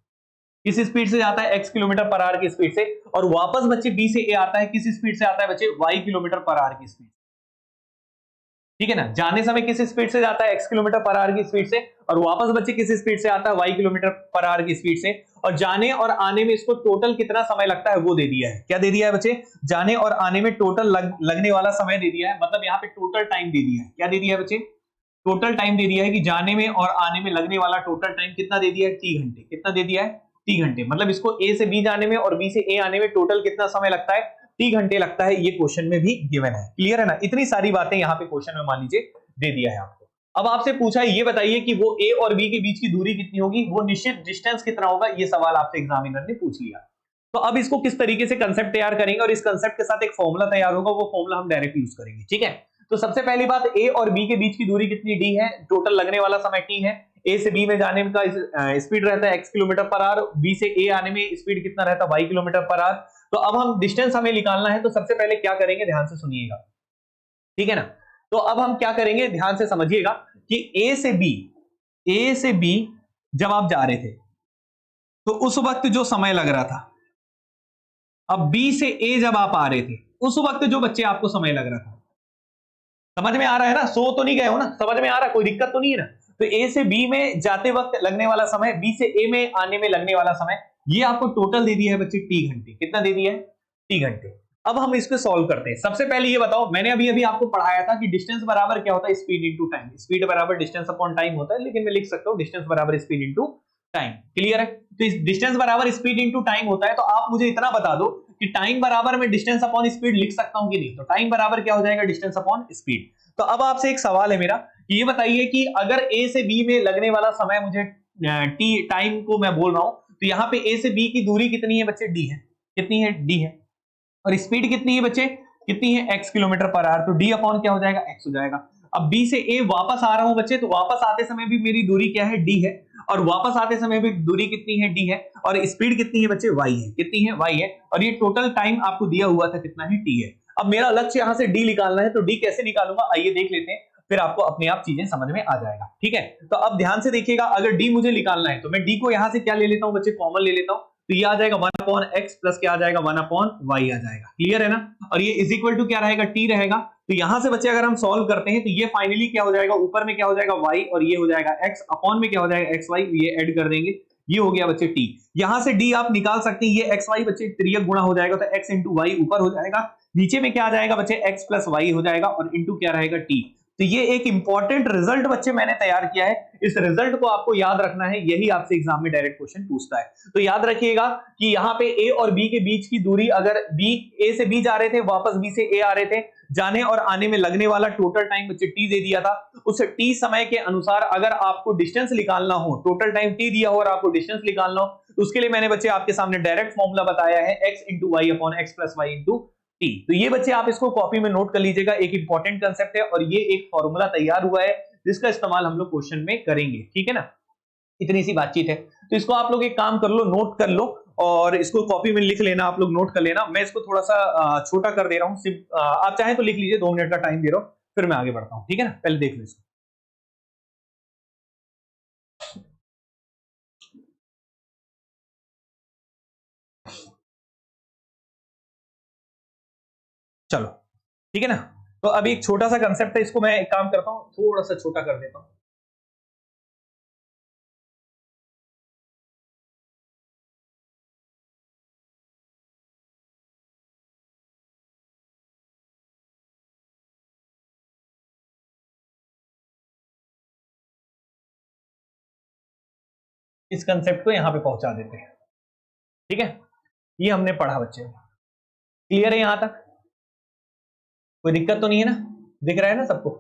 किस स्पीड से जाता है, एक्स किलोमीटर पर आवर की स्पीड से, और वापस बच्चे बी से ए आता है, किस स्पीड से आता है बच्चे, वाई किलोमीटर पर आवर की स्पीड, ठीक है ना। जाने समय किस स्पीड से जाता है, एक्स किलोमीटर पर आवर की स्पीड से, और वापस बच्चे किस स्पीड से आता है, वाई किलोमीटर पर आवर की स्पीड से। और जाने और आने में इसको टोटल कितना समय लगता है वो दे दिया है। क्या दे दिया है बच्चे, जाने और आने में टोटल लगने वाला समय दे दिया है, मतलब यहाँ पे टोटल टाइम दे दिया है। क्या दे दिया है बच्चे, टोटल टाइम दे दिया है कि जाने में और आने में लगने वाला टोटल टाइम कितना दे दिया है, टी घंटे। कितना दे दिया है, टी घंटे। मतलब इसको ए से बी जाने में और बी से ए आने में टोटल कितना समय लगता है, टी घंटे लगता है। ये क्वेश्चन में भी गिवन है, क्लियर है ना। इतनी सारी बातें यहाँ पे क्वेश्चन में मान लीजिए दे दिया है आपको। अब आपसे पूछा है, ये बताइए कि वो ए और बी के बीच की दूरी कितनी होगी, वो निश्चित डिस्टेंस कितना होगा, ये सवाल आपसे एग्जामिनर ने पूछ लिया। तो अब इसको किस तरीके से कंसेप्ट तैयार करेंगे और इस कंसेप्ट के साथ एक फॉर्मूला तैयार होगा, वो फॉर्मूला हम डायरेक्ट यूज करेंगे, ठीक है। तो सबसे पहली बात, ए और बी के बीच की दूरी कितनी डी है, टोटल लगने वाला समय टी है। ए से बी में जाने का स्पीड रहता है X kilometre per hour, B से ए आने में स्पीड कितना रहता है, वाई किलोमीटर पर आवर। तो अब हम डिस्टेंस हमें निकालना है, तो सबसे पहले क्या करेंगे, ध्यान से सुनिएगा, ठीक है ना। तो अब हम क्या करेंगे, ध्यान से समझिएगा कि ए से बी जब आप जा रहे थे तो उस वक्त जो समय लग रहा था, अब बी से ए जब आप आ रहे थे उस वक्त जो बच्चे आपको समय लग रहा था, समझ में आ रहा है ना, सो तो नहीं गए हो ना, समझ में आ रहा है, कोई दिक्कत तो नहीं है ना। तो ए से बी में जाते वक्त लगने वाला समय, बी से ए में आने में लगने वाला समय, ये आपको टोटल दे दिया है बच्चे टी घंटे। कितना दे दिया है, टी घंटे। अब हम इसको सॉल्व करते हैं। सबसे पहले ये बताओ, मैंने अभी अभी आपको पढ़ाया था कि डिस्टेंस बराबर क्या होता है, स्पीड इनटू टाइम। स्पीड बराबर डिस्टेंस अपॉन टाइम होता है, लेकिन मैं लिख सकता हूं डिस्टेंस बराबर स्पीड इनटू टाइम, क्लियर है। तो इस डिस्टेंस बराबर स्पीड इनटू टाइम होता है, तो आप मुझे इतना बता दो कि टाइम बराबर मैं डिस्टेंस अपॉन स्पीड लिख सकता हूं कि नहीं। तो टाइम बराबर क्या हो जाएगा, डिस्टेंस अपॉन स्पीड। तो अब आपसे एक सवाल है मेरा, ये बताइए कि अगर ए से बी में लगने वाला समय मुझे टी टाइम को मैं बोल रहा हूं, तो यहाँ पे ए से बी की दूरी कितनी है बच्चे, डी है। कितनी है, डी है। और स्पीड कितनी है बच्चे, कितनी है, एक्स किलोमीटर पर आवर। तो डी अपॉन क्या हो जाएगा, एक्स हो जाएगा। अब बी से ए वापस आ रहा हूं बच्चे, तो वापस आते समय भी मेरी दूरी क्या है, डी है, और वापस आते समय भी दूरी कितनी है, डी है, और स्पीड कितनी है बच्चे, वाई है। कितनी है, वाई है। और ये टोटल टाइम आपको दिया हुआ था कितना है, टी है। अब मेरा लक्ष्य यहां से डी निकालना है, तो डी कैसे निकालूंगा आइए देख लेते हैं, फिर आपको अपने आप चीजें समझ में आ जाएगा, ठीक है। तो अब ध्यान से देखिएगा, अगर डी मुझे निकालना है तो मैं डी को यहां से क्या ले लेता हूं बच्चे, कॉमन ले लेता हूं। तो ये आ जाएगा 1 अपॉन एक्स प्लस क्या आ जाएगा, 1 अपॉन वाई आ जाएगा, क्लियर है ना। और ये इज इक्वल टू क्या रहेगा, टी रहेगा। तो यहां से बच्चे अगर हम सॉल्व करते हैं तो ये फाइनली क्या हो जाएगा, ऊपर में क्या हो जाएगा, वाई, और ये हो जाएगा एक्स, अपॉन में क्या हो जाएगा, एक्स वाई, ये ऐड कर देंगे, ये हो गया बच्चे टी। यहां से डी आप निकाल सकते हैं, ये एक्स वाई बच्चे त्रियक गुणा हो जाएगा, तो एक्स इंटू वाई ऊपर हो जाएगा, नीचे में क्या आ जाएगा बच्चे, एक्स प्लस वाई हो जाएगा, और इंटू क्या रहेगा, टी। तो ये एक इंपॉर्टेंट रिजल्ट बच्चे मैंने तैयार किया है, इस रिजल्ट को आपको याद रखना है, यही आपसे एग्जाम में डायरेक्ट क्वेश्चन पूछता है। तो याद रखिएगा कि यहाँ पे ए और बी के बीच की दूरी, अगर बी ए से बी जा रहे थे, वापस बी से ए आ रहे थे, जाने और आने में लगने वाला टोटल टाइम बच्चे टी दे दिया था। उस टी समय के अनुसार अगर आपको डिस्टेंस निकालना हो, टोटल टाइम टी दिया हो और आपको डिस्टेंस निकालना हो, तो उसके लिए मैंने बच्चे आपके सामने डायरेक्ट फॉर्मूला बताया है, X into Y upon X plus Y into T. तो ये बच्चे आप इसको कॉपी में नोट कर लीजिएगा, एक इंपॉर्टेंट कंसेप्ट है और ये एक फॉर्मूला तैयार हुआ है जिसका इस्तेमाल हम लोग क्वेश्चन में करेंगे, ठीक है ना। इतनी सी बातचीत है, तो इसको आप लोग एक काम कर लो, नोट कर लो और इसको कॉपी में लिख लेना, आप लोग नोट कर लेना। मैं इसको थोड़ा सा छोटा कर दे रहा हूं, आप चाहें तो लिख लीजिए, 2 मिनट का टाइम दे रहा हूं, फिर मैं आगे बढ़ता हूं, ठीक है ना। पहले देख लो इसको, चलो ठीक है ना। तो अभी एक छोटा सा कंसेप्ट है, इसको मैं एक काम करता हूं, थोड़ा सा छोटा कर देता हूं। इस कंसेप्ट को यहां पे पहुंचा देते हैं, ठीक है। ये हमने पढ़ा बच्चे, क्लियर है यहां तक? कोई दिक्कत तो नहीं है ना, दिख रहा है ना सबको?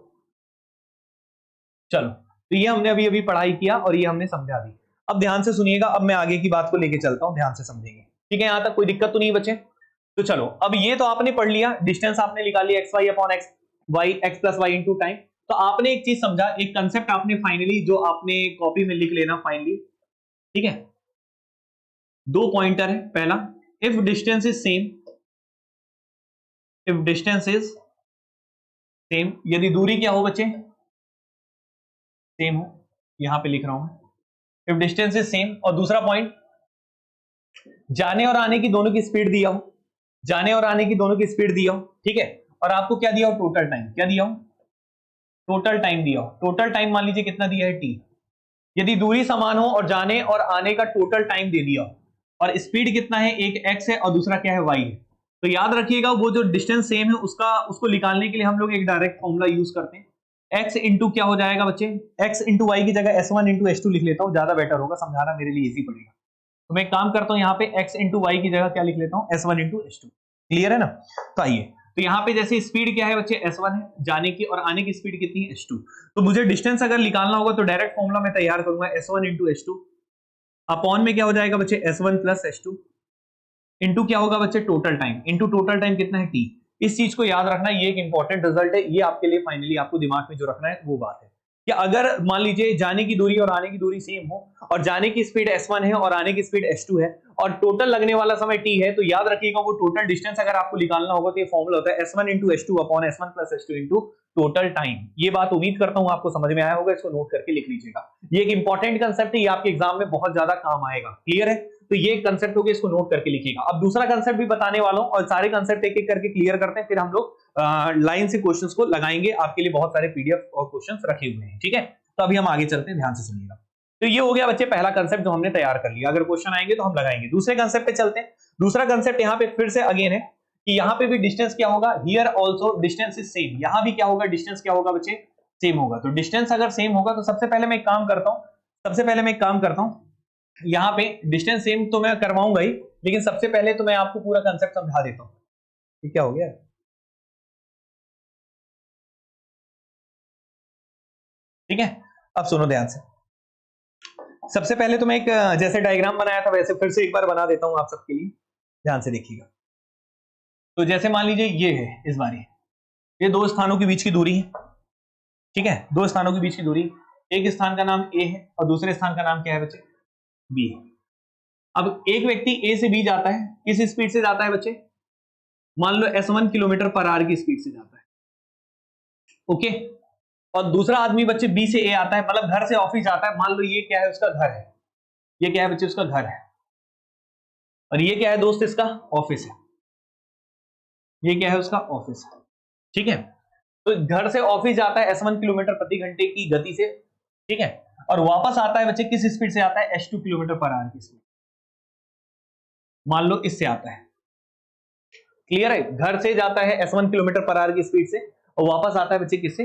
चलो, तो ये हमने अभी अभी पढ़ाई किया और ये हमने समझा दी। अब ध्यान से सुनिएगा, अब मैं आगे की बात को लेके चलता हूं, ध्यान से समझेंगे, ठीक है। यहां तक कोई दिक्कत तो नहीं बचे? तो चलो, अब ये तो आपने पढ़ लिया, डिस्टेंस आपने निकाल लिया X Y upon X Y, X plus Y into time. तो आपने एक चीज समझा, एक कंसेप्ट आपने फाइनली, जो आपने कॉपी में लिख लेना फाइनली, ठीक है। दो पॉइंटर है, पहला if distance is same, if distance is same, यदि दूरी क्या हो बच्चे? सेम हो, यहां पे लिख रहा हूं मैं, इफ डिस्टेंस इज सेम। और दूसरा पॉइंट, जाने और आने की दोनों की स्पीड दिया हो, जाने और आने की दोनों की स्पीड दिया हो, ठीक है। और आपको क्या दिया हो? Total time. क्या दिया हो? टोटल टाइम दिया हो। टोटल टाइम मान लीजिए कितना दिया है? टी। यदि दूरी समान हो और जाने और आने का टोटल टाइम दे दिया हो, और स्पीड कितना है? एक एक्स है और दूसरा क्या है? वाई है। तो याद रखिएगा, वो जो डिस्टेंस सेम है उसको निकालने के लिए हम लोग एक डायरेक्ट फॉर्मूला यूज करते हैं। x इंटू क्या हो जाएगा बच्चे? x इंटू वाई की जगह s1 इंटू s2 लिख लेता हूं, ज्यादा बेटर होगा, समझाना मेरे लिए इजी पड़ेगा। तो मैं एक काम करता हूं, यहाँ पे x इंटू वाई की जगह क्या लिख लेता हूं? s1 into s2। क्लियर है ना? तो आइए, तो यहाँ पे जैसे स्पीड क्या है बच्चे? s1 है, जाने की, और आने की स्पीड कितनी है? s2। तो मुझे डिस्टेंस अगर निकालना होगा तो डायरेक्ट फॉर्मूला मैं तैयार करूंगा, s1 इंटू s2 अपॉन में क्या हो जाएगा बच्चे? s1 प्लस s2 इंटू क्या होगा बच्चे? Total time. Into total time कितना है? t। इस चीज को याद रखना, ये एक इंपॉर्टेंट रिजल्ट है, ये आपके लिए फाइनली आपको दिमाग में जो रखना है वो बात है कि अगर मान लीजिए जाने की दूरी और आने की दूरी सेम हो, और जाने की स्पीड s1 है और आने की स्पीड s2 है, और टोटल लगने वाला समय t है, तो याद रखिएगा वो टोटल डिस्टेंस अगर आपको निकालना होगा तो ये फॉर्मूला होता है s1 into s2 upon s1 plus s2 into total time. ये बात उम्मीद करता हूं आपको समझ में आया होगा, इसको नोट करके लिख लीजिएगा। ये एक इंपॉर्टेंट कंसेप्ट है, ये आपके एग्जाम में बहुत ज्यादा काम आएगा। क्लियर है? तो ये कंसेप्ट हो गया, इसको नोट करके लिखिएगा। अब दूसरा कंसेप्ट भी बताने वाला हूं, और सारे कंसेप्ट एक एक करके क्लियर करते हैं, फिर हम लोग लाइन से क्वेश्चंस को लगाएंगे। आपके लिए बहुत सारे पीडीएफ और क्वेश्चंस रखे हुए हैं, ठीक है। तो अभी हम आगे चलते हैं, ध्यान से सुनिएगा। तो ये हो गया बच्चे पहला कंसेप्ट जो हमने तैयार कर लिया, अगर क्वेश्चन आएंगे तो हम लगाएंगे। दूसरे कंसेप्ट पे चलते हैं। दूसरा कंसेप्ट यहाँ पे फिर से अगेन है कि यहाँ पे भी डिस्टेंस क्या होगा? Here also distance is same. यहाँ भी क्या होगा? डिस्टेंस क्या होगा बच्चे? सेम होगा। तो डिस्टेंस अगर सेम होगा तो सबसे पहले मैं एक काम करता हूँ, यहाँ पे डिस्टेंस सेम तो मैं करवाऊंगा ही, लेकिन सबसे पहले तो मैं आपको पूरा कंसेप्ट समझा देता हूँ। ये क्या हो गया? ठीक है, अब सुनो ध्यान से। सबसे पहले तो मैं एक जैसे डायग्राम बनाया था वैसे फिर से एक बार बना देता हूं आप सबके लिए, ध्यान से देखिएगा। तो जैसे मान लीजिए ये है इस बार, ये दो स्थानों के बीच की दूरी है, ठीक है। दो स्थानों के बीच की दूरी, एक स्थान का नाम ए है और दूसरे स्थान का नाम क्या है बच्चे? बी है। अब एक व्यक्ति ए से बी जाता है, किस स्पीड से जाता है बच्चे? मान लो s1 किलोमीटर पर आवर की स्पीड से जाता है, ओके। और दूसरा आदमी बच्चे बी से ए आता है, मतलब घर से ऑफिस जाता है। मान लो ये क्या है? उसका घर है। ये क्या है बच्चे? उसका घर है। और ये क्या है दोस्त? इसका ऑफिस है। ये क्या है? उसका ऑफिस है, ठीक है। तो घर से ऑफिस जाता है s1 किलोमीटर प्रति घंटे की गति से, ठीक है। और वापस आता है बच्चे किस स्पीड से आता है? s2 किलोमीटर पर आवर की स्पीड, मान लो इससे आता है। क्लियर है? घर से जाता है s1 किलोमीटर पर आवर की स्पीड से, और वापस आता है बच्चे किससे?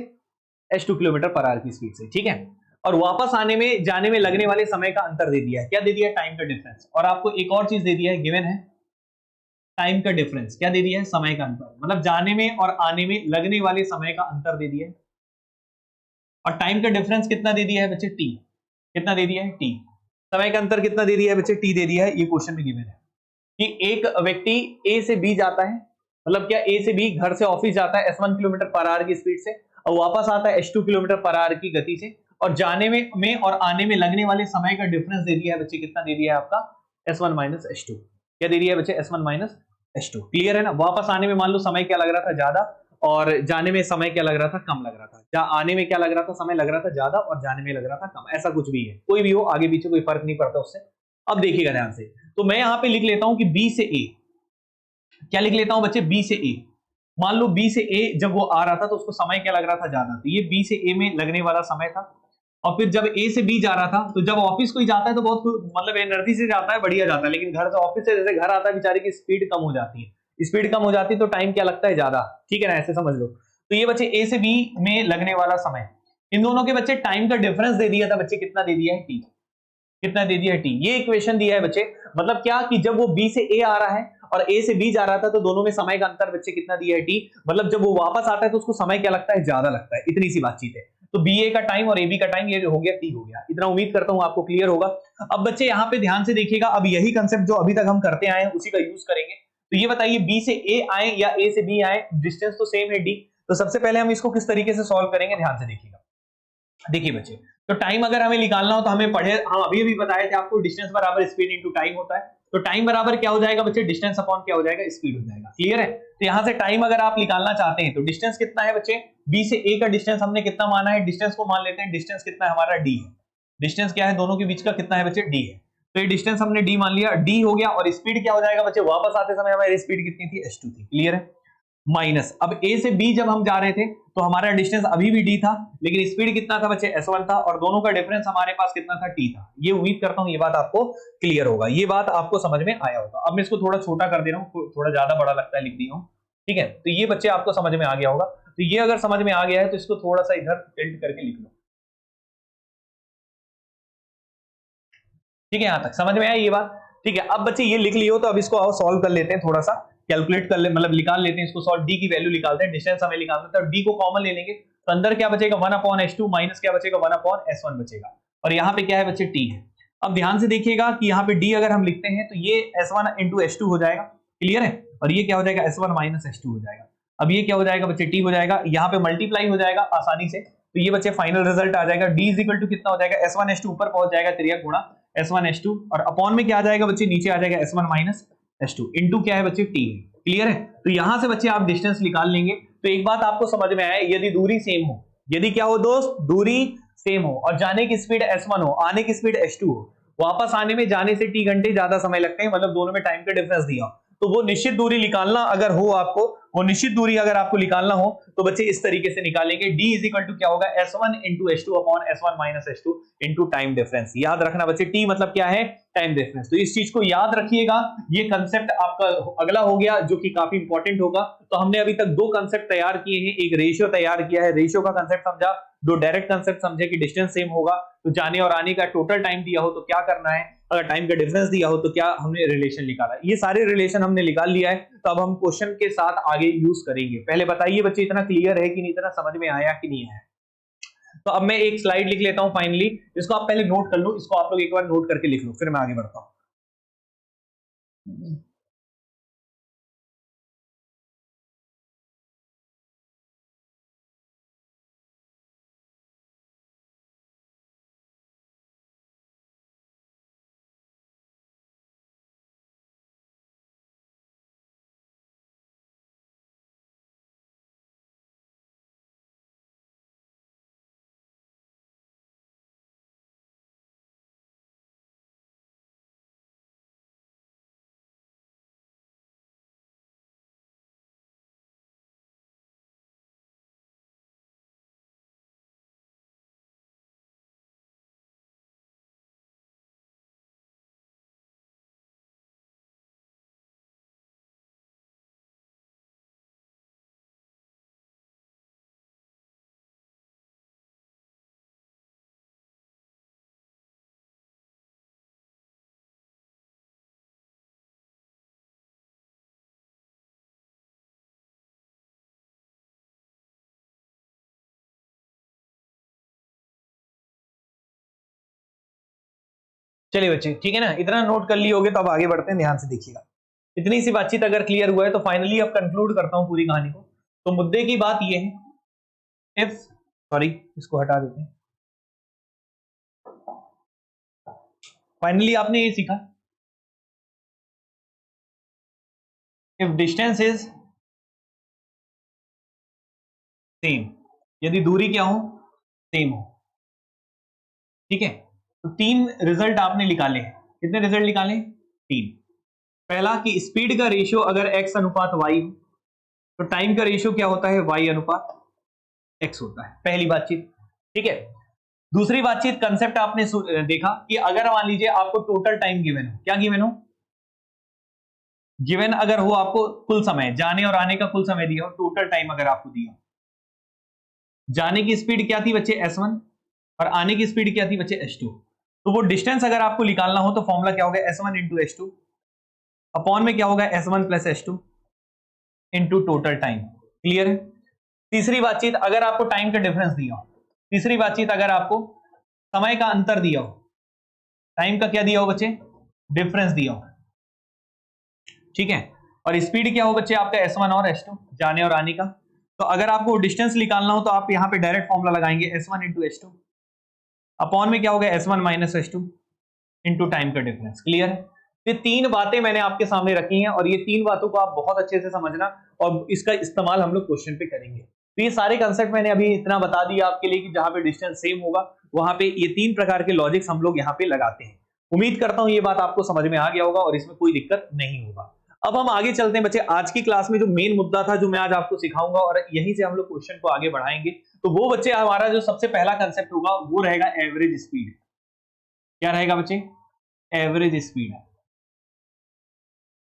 s2 किलोमीटर पर आवर की स्पीड से, ठीक है। और वापस आने में जाने में लगने वाले समय का अंतर दे दिया है। क्या दे दिया है? टाइम का डिफरेंस। और आपको एक और चीज दे दिया है, गिवन है टाइम का डिफरेंस। क्या दे दिया है? समय का अंतर, मतलब जाने में और आने में लगने वाले समय का अंतर दे दिया है। और टाइम का डिफरेंस कितना दे दिया है बच्चे? टी। कितना दे दिया है? टी। समय का अंतर कितना दे दिया है बच्चे? टी दे दिया है। ये क्वेश्चन में गिवन है कि एक व्यक्ति ए से बी जाता है, मतलब क्या ए से बी घर से ऑफिस जाता है s1 किलोमीटर पर आवर की स्पीड से, और वापस आता है s2 किलोमीटर पर आवर की गति से, और जाने में और आने में लगने वाले समय का डिफरेंस दे दिया है बच्चे। कितना दे दिया है आपका? s1 minus s2। क्या दे दिया है बच्चे? s1 minus s2। क्लियर है ना? वापस आने में मान लो समय क्या लग रहा था? ज्यादा, और जाने में समय क्या लग रहा था? कम लग रहा था। आने में क्या लग रहा था? समय लग रहा था ज्यादा, और जाने में लग रहा था कम। ऐसा कुछ भी है, कोई भी हो, आगे पीछे कोई फर्क नहीं पड़ता उससे। अब देखिएगा ध्यान से, तो मैं यहां पे लिख लेता हूं कि बी से ए, क्या लिख लेता हूं बच्चे? बी से ए, मान लो बी से ए जब वो आ रहा था तो उसको समय क्या लग रहा था, ज्यादा, तो ये बी से ए में लगने वाला समय था। और फिर जब ए से बी जा रहा था तो जब ऑफिस को ही जाता है तो बहुत मतलब एनर्जी से जाता है, बढ़िया जाता है, लेकिन घर से ऑफिस से जैसे घर आता है बेचारे की स्पीड कम हो जाती है, स्पीड कम हो जाती है तो टाइम क्या लगता है, ज्यादा। ठीक है ना, ऐसे समझ लो। तो ये बच्चे ए से बी में लगने वाला समय, इन दोनों के बच्चे टाइम का डिफरेंस दे दिया था बच्चे, कितना दे दिया है, टी। कितना दे दिया है, टी। ये इक्वेशन दिया है बच्चे, मतलब क्या कि जब वो बी से ए आ रहा है और ए से बी जा रहा था तो दोनों में समय का अंतर बच्चे कितना दिया है, टी। मतलब जब वो वापस आता है तो उसको समय क्या लगता है, ज्यादा लगता है। इतनी सी बातचीत है। तो बी ए का टाइम और ए बी का टाइम ये हो गया, टी हो गया। इतना उम्मीद करता हूं आपको क्लियर होगा। अब बच्चे यहाँ पे ध्यान से देखिएगा, अब यही कंसेप्ट जो अभी तक हम करते आए हैं उसी का यूज करेंगे। तो ये बताइए, बी से ए आए या ए से बी आए, डिस्टेंस तो सेम है, डी। तो सबसे पहले हम इसको किस तरीके से सॉल्व करेंगे, ध्यान से देखिएगा। देखिए बच्चे, तो टाइम अगर हमें निकालना हो तो हमें पढ़े, हम अभी अभी बताए थे आपको, डिस्टेंस बराबर स्पीड इनटू टाइम होता है। तो टाइम बराबर क्या हो जाएगा बच्चे, डिस्टेंस अपॉन क्या हो जाएगा, स्पीड हो जाएगा। क्लियर है। तो यहां से टाइम अगर आप निकालना चाहते हैं तो डिस्टेंस कितना है बच्चे, बी से ए का डिस्टेंस हमने कितना माना है, डिस्टेंस को मान लेते हैं, डिस्टेंस कितना है हमारा, डी है। डिस्टेंस क्या है दोनों के बीच का, कितना है बच्चे, डी है। तो ये डिस्टेंस हमने डी मान लिया, डी हो गया। और स्पीड क्या हो जाएगा बच्चे, वापस आते समय हमारी स्पीड कितनी थी, h2 थी। क्लियर है। माइनस, अब ए से बी जब हम जा रहे थे तो हमारा डिस्टेंस अभी भी डी था, लेकिन स्पीड कितना था बच्चे, s1 था, और दोनों का डिफरेंस हमारे पास कितना था, टी था। ये उम्मीद करता हूं ये बात आपको क्लियर होगा, ये बात आपको समझ में आया होगा। अब मैं इसको थोड़ा छोटा कर दे रहा हूं, थोड़ा ज्यादा बड़ा लगता है लिख दिया हूं। ठीक है, तो ये बच्चे आपको समझ में आ गया होगा। तो ये अगर समझ में आ गया है तो इसको थोड़ा सा इधर टिल्ट करके लिख लो। ठीक है, यहां तक समझ में आया ये बात। ठीक है, अब बच्चे ये लिख लियो, तो अब इसको आओ सॉल्व कर लेते हैं, थोड़ा सा कैलकुलेट कर ले, मतलब निकाल लेते हैं इसको सॉल्व। डी की वैल्यू निकालते हैं, डिस्टेंस हमें निकालना था, डी को कॉमन ले लेंगे तो अंदर क्या बचेगा, 1/h2 माइनस क्या बचेगा, 1/s1 बचेगा। और यहाँ पे क्या है बच्चे, टी है। अब ध्यान से देखिएगा कि यहाँ पे डी अगर हम लिखते हैं तो ये s1 इंटू h2 हो जाएगा। क्लियर है। और ये क्या हो जाएगा, s1 माइनस h2 हो जाएगा। अब ये क्या हो जाएगा बच्चे, टी हो जाएगा, यहाँ पे मल्टीप्लाई हो जाएगा आसानी से। तो ये बच्चे फाइनल रिजल्ट आ जाएगा, डी इज इक्वल टू कितना हो जाएगा, s1 h2 ऊपर पहुंच जाएगा, त्रिया गुणा s1 h2, और अपॉन में क्या आ जाएगा बच्चे, नीचे आ जाएगा s1 माइनस h2 इंटू क्या है बच्चे, टी है। क्लियर है। तो यहां से बच्चे आप डिस्टेंस निकाल लेंगे। तो एक बात आपको समझ में आए, यदि दूरी सेम हो, यदि क्या हो दोस्त, दूरी सेम हो, और जाने की स्पीड s1 हो, आने की स्पीड h2 हो, वापस आने में जाने से t घंटे ज्यादा समय लगते हैं, मतलब दोनों में टाइम का डिफरेंस दिया, तो वो निश्चित दूरी निकालना अगर हो आपको, वो निश्चित दूरी अगर आपको निकालना हो तो बच्चे इस तरीके से निकालेंगे। d इज इक्वल टू क्या होगा, s1 into h2 upon s1 minus h2 into time difference. याद रखना बच्चे, t मतलब क्या है, टाइम डिफरेंस। तो इस चीज को याद रखिएगा। ये कंसेप्ट आपका अगला हो गया जो कि काफी इंपॉर्टेंट होगा। तो हमने अभी तक दो कंसेप्ट तैयार किए हैं, एक रेशियो तैयार किया है, रेशियो का कंसेप्ट समझा, दो डायरेक्ट कंसेप्ट समझे कि डिस्टेंस सेम होगा तो जाने और आने का टोटल टाइम दिया हो तो क्या करना है, अगर टाइम का डिफरेंस दिया हो तो क्या हमने रिलेशन निकाला। ये सारे रिलेशन हमने निकाल लिया है। तो अब हम क्वेश्चन के साथ आगे यूज करेंगे। पहले बताइए बच्चे, इतना क्लियर है कि नहीं, इतना समझ में आया कि नहीं आया। तो अब मैं एक स्लाइड लिख लेता हूं फाइनली, इसको आप पहले नोट कर लो, इसको आप लोग एक बार नोट करके लिख लो, फिर मैं आगे बढ़ता हूं। चलिए बच्चे, ठीक है ना, इतना नोट कर लिए होगे तो अब आगे बढ़ते हैं, ध्यान से देखिएगा। इतनी सी बातचीत अगर क्लियर हुआ है तो फाइनली अब कंक्लूड करता हूं पूरी कहानी को। तो मुद्दे की बात यह है, इफ, सॉरी इसको हटा देते हैं। फाइनली आपने ये सीखा, इफ डिस्टेंस इज सेम, यदि दूरी क्या हो, सेम हो। ठीक है। तो तीन रिजल्ट आपने निकाले हैं। कितने रिजल्ट निकाले, तीन। पहला कि स्पीड का रेशियो अगर x अनुपात y हो, तो टाइम का रेशियो क्या होता है, y अनुपात x होता है, पहली बातचीत। ठीक है, दूसरी बातचीत कंसेप्ट आपने देखा कि अगर मान लीजिए आपको टोटल टाइम गिवन हो, क्या गिवन हो, गिवन अगर हो आपको कुल समय, जाने और आने का कुल समय दिया हो, टोटल टाइम अगर आपको दिया हो, जाने की स्पीड क्या थी बच्चे s1 और आने की स्पीड क्या थी बच्चे s2, तो वो डिस्टेंस अगर आपको निकालना हो तो फॉर्मूला क्या होगा, s1 इंटू s2 अपॉन में क्या होगा, s1 plus s2 into total time. Clear है। तीसरी बातचीत अगर आपको टाइम का डिफरेंस दिया हो, तीसरी बातचीत अगर आपको समय का अंतर दिया हो, टाइम का क्या दिया हो बच्चे, डिफरेंस दिया हो, ठीक है, और स्पीड क्या हो बच्चे आपका s1 और s2 जाने और आने का, तो अगर आपको डिस्टेंस निकालना हो तो आप यहां पे डायरेक्ट फॉर्मूला लगाएंगे s1 इंटू s2 अपॉन में क्या होगा, s1 minus s2 into time का डिफरेंस। क्लियर है। ये तीन बातें मैंने आपके सामने रखी हैं और ये तीन बातों को आप बहुत अच्छे से समझना और इसका इस्तेमाल हम लोग क्वेश्चन पे करेंगे। तो ये सारे कंसेप्ट मैंने अभी इतना बता दिया आपके लिए कि जहां पे डिस्टेंस सेम होगा वहां पे ये तीन प्रकार के लॉजिक्स हम लोग यहाँ पे लगाते हैं। उम्मीद करता हूं ये बात आपको समझ में आ गया होगा और इसमें कोई दिक्कत नहीं होगा। अब हम आगे चलते हैं बच्चे, आज की क्लास में जो मेन मुद्दा था जो मैं आज आपको सिखाऊंगा और यहीं से हम लोग क्वेश्चन को आगे बढ़ाएंगे, तो वो बच्चे हमारा जो सबसे पहला कंसेप्ट होगा वो रहेगा एवरेज स्पीड। क्या रहेगा बच्चे, एवरेज स्पीड,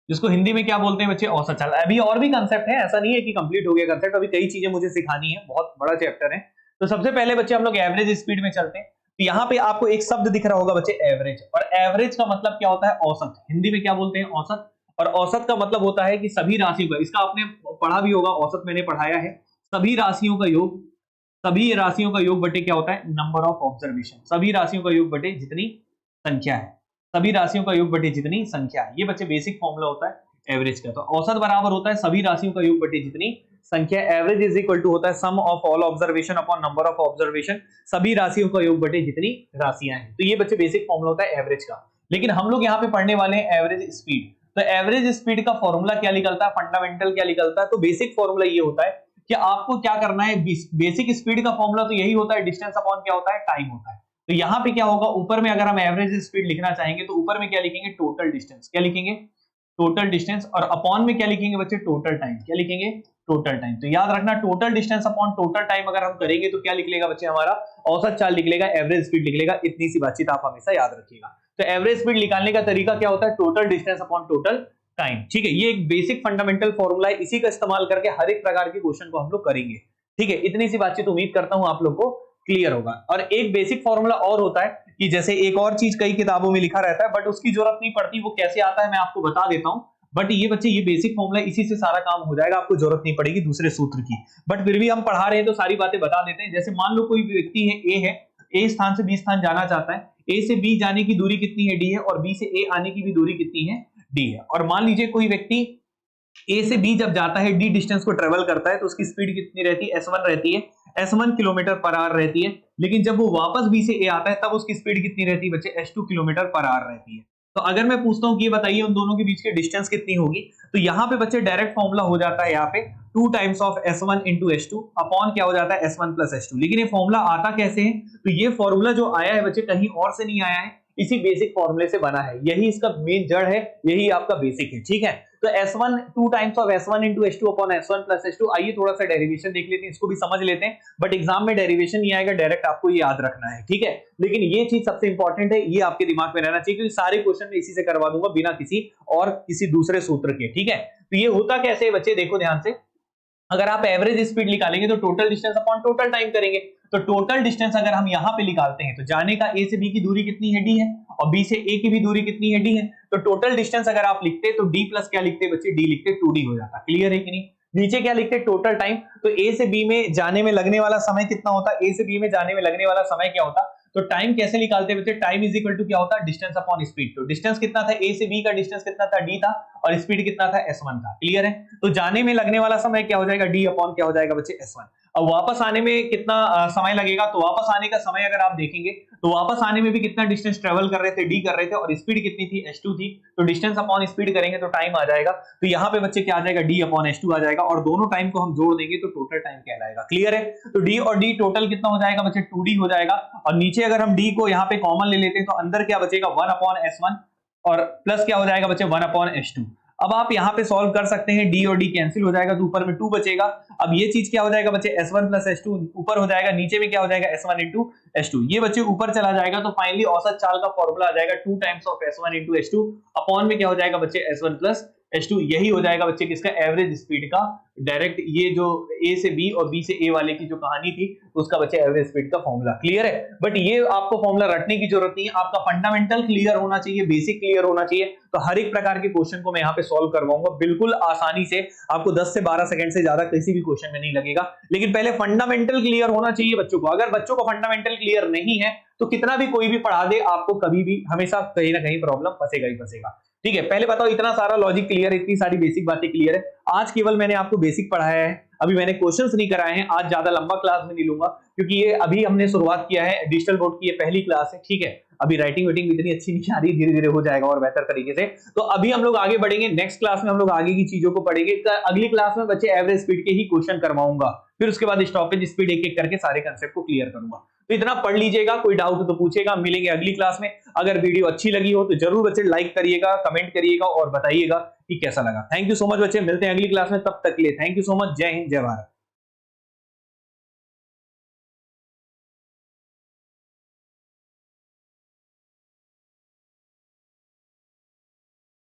जिसको हिंदी में क्या बोलते हैं बच्चे, औसत चाल। अभी और भी कंसेप्ट है, ऐसा नहीं है कि कंप्लीट हो गया कंसेप्ट, अभी कई चीजें मुझे सिखानी है, बहुत बड़ा चैप्टर है। तो सबसे पहले बच्चे हम लोग एवरेज स्पीड में चलते हैं। तो यहाँ पे आपको एक शब्द दिख रहा होगा बच्चे एवरेज, और एवरेज का मतलब क्या होता है, औसत, हिंदी में क्या बोलते हैं, औसत। और औसत का मतलब होता है कि सभी राशियों का, इसका आपने पढ़ा भी होगा, औसत मैंने पढ़ाया है, सभी राशियों का योग, सभी राशियों का योग बटे क्या होता है, नंबर ऑफ ऑब्जर्वेशन, सभी राशियों का योग बटे जितनी संख्या है, सभी राशियों का योग बटे जितनी संख्या है, ये बच्चे बेसिक फॉर्मूला होता है एवरेज का। तो औसत बराबर होता है सभी राशियों का योग बटे जितनी संख्या, एवरेज इज इक्वल टू होता है sum of all observation upon number of observation, सभी राशियों का योग बटे जितनी राशियां हैं। तो ये बच्चे बेसिक फॉर्मूला होता है एवरेज का। लेकिन हम लोग यहाँ पे पढ़ने वाले हैं एवरेज स्पीड। तो एवरेज स्पीड का फॉर्मूला क्या निकलता है, फंडामेंटल क्या निकलता है, तो बेसिक फॉर्मूला ये होता है कि आपको क्या करना है, बेसिक स्पीड का फॉर्मूला तो यही होता है, डिस्टेंस अपॉन क्या होता है, टाइम होता है। तो यहाँ पे क्या होगा, ऊपर में अगर हम एवरेज स्पीड लिखना चाहेंगे तो ऊपर में क्या लिखेंगे, टोटल डिस्टेंस, क्या लिखेंगे, टोटल डिस्टेंस, और अपॉन में क्या लिखेंगे बच्चे, टोटल टाइम, क्या लिखेंगे, टोटल टाइम। तो याद रखना total distance upon total time अगर हम करेंगे तो क्या लिख लेगा बच्चे, हमारा औसत चाल लिख लेगा, एवरेज स्पीड लिख लेगा। इतनी सी बातचीत आप हमेशा याद रखिएगा। तो एवरेज स्पीड निकालने का तरीका क्या होता है, total distance upon total time. ठीक है, ये एक बेसिक फंडामेंटल फॉर्मूला है, इसी का इस्तेमाल करके हर एक प्रकार के क्वेश्चन को हम लोग करेंगे। ठीक है, इतनी सी बातचीत उम्मीद करता हूं आप लोग को क्लियर होगा। और एक बेसिक फॉर्मूला और होता है कि जैसे एक और चीज कई किताबों में लिखा रहता है बट उसकी जरूरत नहीं पड़ती, वो कैसे आता है मैं आपको बता देता हूं। बट ये बच्चे ये बेसिक फॉर्मूला, इसी से सारा काम हो जाएगा, आपको जरूरत नहीं पड़ेगी दूसरे सूत्र की। बट फिर भी हम पढ़ा रहे हैं तो सारी बातें बता देते हैं। जैसे मान लो कोई व्यक्ति है, ए स्थान से बी स्थान जाना चाहता है, ए से बी जाने की दूरी कितनी है, डी है, और बी से ए आने की भी दूरी कितनी है, डी है। और मान लीजिए कोई व्यक्ति ए से बी जब जाता है, डी डिस्टेंस को ट्रेवल करता है, तो उसकी स्पीड कितनी रहती है, S1 रहती है, S1 किलोमीटर पर आवर रहती है। लेकिन जब वो वापस बी से ए आता है तब उसकी स्पीड कितनी रहती है बच्चे, S2 किलोमीटर पर आवर रहती है। तो अगर मैं पूछता हूं कि ये बताइए उन दोनों के बीच की डिस्टेंस कितनी होगी, तो यहाँ पे बच्चे डायरेक्ट फॉर्मूला हो जाता है यहाँ पे 2 times of S1 into S2 upon क्या हो जाता है, S1 प्लस S2। लेकिन ये फॉर्मूला आता कैसे है, तो ये फॉर्मूला जो आया है बच्चे कहीं और से नहीं आया है, इसी बेसिक फॉर्मूले से बना है, यही इसका मेन जड़ है, यही आपका बेसिक है। ठीक है, तो S1 2 times of S1 into S2 upon S1 plus S2। आइए थोड़ा सा डेरिवेशन देख लेते हैं, इसको भी समझ लेते हैं। बट एग्जाम में डेरिवेशन नहीं आएगा, डायरेक्ट आपको ये याद रखना है। ठीक है, लेकिन ये चीज सबसे इंपॉर्टेंट है, ये आपके दिमाग में रहना चाहिए, क्योंकि सारे क्वेश्चन में इसी से करवा दूंगा बिना किसी और किसी दूसरे सूत्र के। ठीक है, तो ये होता कैसे है बच्चे, देखो ध्यान से, अगर आप एवरेज स्पीड निकालेंगे तो total distance upon total time करेंगे। तो टोटल डिस्टेंस अगर हम यहां पे निकालते हैं तो जाने का ए से बी की दूरी कितनी है, डी है, और बी से ए की भी दूरी कितनी है, डी है। तो टोटल डिस्टेंस अगर आप लिखते तो डी प्लस क्या लिखते बच्चे, डी लिखते, 2d हो जाता। क्लियर है कि नहीं। नीचे क्या लिखते, टोटल टाइम, तो ए से बी में जाने में लगने वाला समय कितना होता, ए से बी में जाने में लगने वाला समय क्या होता, तो टाइम कैसे निकालते बच्चे, टाइम इज इक्वल टू क्या होता है, डिस्टेंस अपॉन स्पीड। तो डिस्टेंस कितना था, ए से बी का डिस्टेंस कितना था, डी था, और स्पीड कितना था, S1 था। क्लियर है। तो जाने में लगने वाला समय क्या हो जाएगा, डी अपॉन क्या हो जाएगा बच्चे, S1। अब वापस आने में कितना समय लगेगा, तो वापस आने का समय अगर आप देखेंगे तो वापस आने में भी कितना डिस्टेंस ट्रेवल कर रहे थे, डी कर रहे थे, और स्पीड कितनी थी, S2 थी। तो डिस्टेंस अपॉन स्पीड करेंगे तो टाइम आ जाएगा। तो यहाँ पे बच्चे क्या आ जाएगा, डी अपॉन S2 आ जाएगा, और दोनों टाइम को हम जोड़ देंगे तो टोटल टाइम कहलाएगा। क्लियर है। तो डी और डी टोटल कितना हो जाएगा बच्चे, 2d हो जाएगा। और नीचे अगर हम डी को यहाँ पे कॉमन ले लेते हैं तो अंदर क्या बचेगा, 1 अपॉन S1, और प्लस क्या हो जाएगा बच्चे, 1 अपॉन S2। अब आप यहाँ पे सॉल्व कर सकते हैं, डी और डी कैंसिल हो जाएगा तो ऊपर में 2 बचेगा। अब ये चीज क्या हो जाएगा बच्चे, S1 प्लस S2 ऊपर हो जाएगा, नीचे में क्या हो जाएगा S1 इंटू S2, ये बच्चे ऊपर चला जाएगा। तो फाइनली औसत चाल का फॉर्मूला आ जाएगा 2 times of S1 into S2 upon में क्या हो जाएगा बच्चे S1 प्लस S2। यही हो जाएगा बच्चे किसका, एवरेज स्पीड का। डायरेक्ट ये जो A से B और B से A वाले की जो कहानी थी उसका बच्चे एवरेज स्पीड का फॉर्मूला क्लियर है। बट ये आपको फॉर्मूला रटने की जरूरत नहीं है, आपका फंडामेंटल क्लियर होना चाहिए, बेसिक क्लियर होना चाहिए। तो हर एक प्रकार के क्वेश्चन को मैं यहाँ पे सॉल्व करवाऊंगा बिल्कुल आसानी से, आपको 10 से 12 सेकंड से ज्यादा किसी भी क्वेश्चन में नहीं लगेगा। लेकिन पहले फंडामेंटल क्लियर होना चाहिए बच्चों को। अगर बच्चों को फंडामेंटल क्लियर नहीं है तो कितना भी कोई भी पढ़ा दे, आपको कभी भी हमेशा कहीं ना कहीं प्रॉब्लम फंसेगा ही फंसेगा। ठीक है, पहले बताओ इतना सारा लॉजिक क्लियर है, इतनी सारी बेसिक बातें क्लियर है। आज केवल मैंने आपको बेसिक पढ़ाया है, अभी मैंने क्वेश्चंस नहीं कराए हैं। आज ज्यादा लंबा क्लास में नहीं लूंगा क्योंकि ये अभी हमने शुरुआत किया है, डिजिटल बोर्ड की ये पहली क्लास है। ठीक है, अभी राइटिंग वेटिंग भी इतनी अच्छी नहीं आ रही, धीरे धीरे हो जाएगा और बेहतर तरीके से। तो अभी हम लोग आगे बढ़ेंगे, नेक्स्ट क्लास में हम लोग आगे की चीजों को पढ़ेंगे। अगली क्लास में बच्चे एवरेज स्पीड के ही क्वेश्चन करवाऊंगा, फिर उसके बाद स्टॉपेज स्पीड एक एक करके सारे कंसेप्ट को क्लियर करूंगा। तो इतना पढ़ लीजिएगा, कोई डाउट हो तो पूछेगा। मिलेंगे अगली क्लास में। अगर वीडियो अच्छी लगी हो तो जरूर बच्चे लाइक करिएगा, कमेंट करिएगा और बताइएगा कि कैसा लगा। थैंक यू सो मच बच्चे, मिलते हैं अगली क्लास में, तब तक के लिए थैंक यू सो मच। जय हिंद, जय भारत।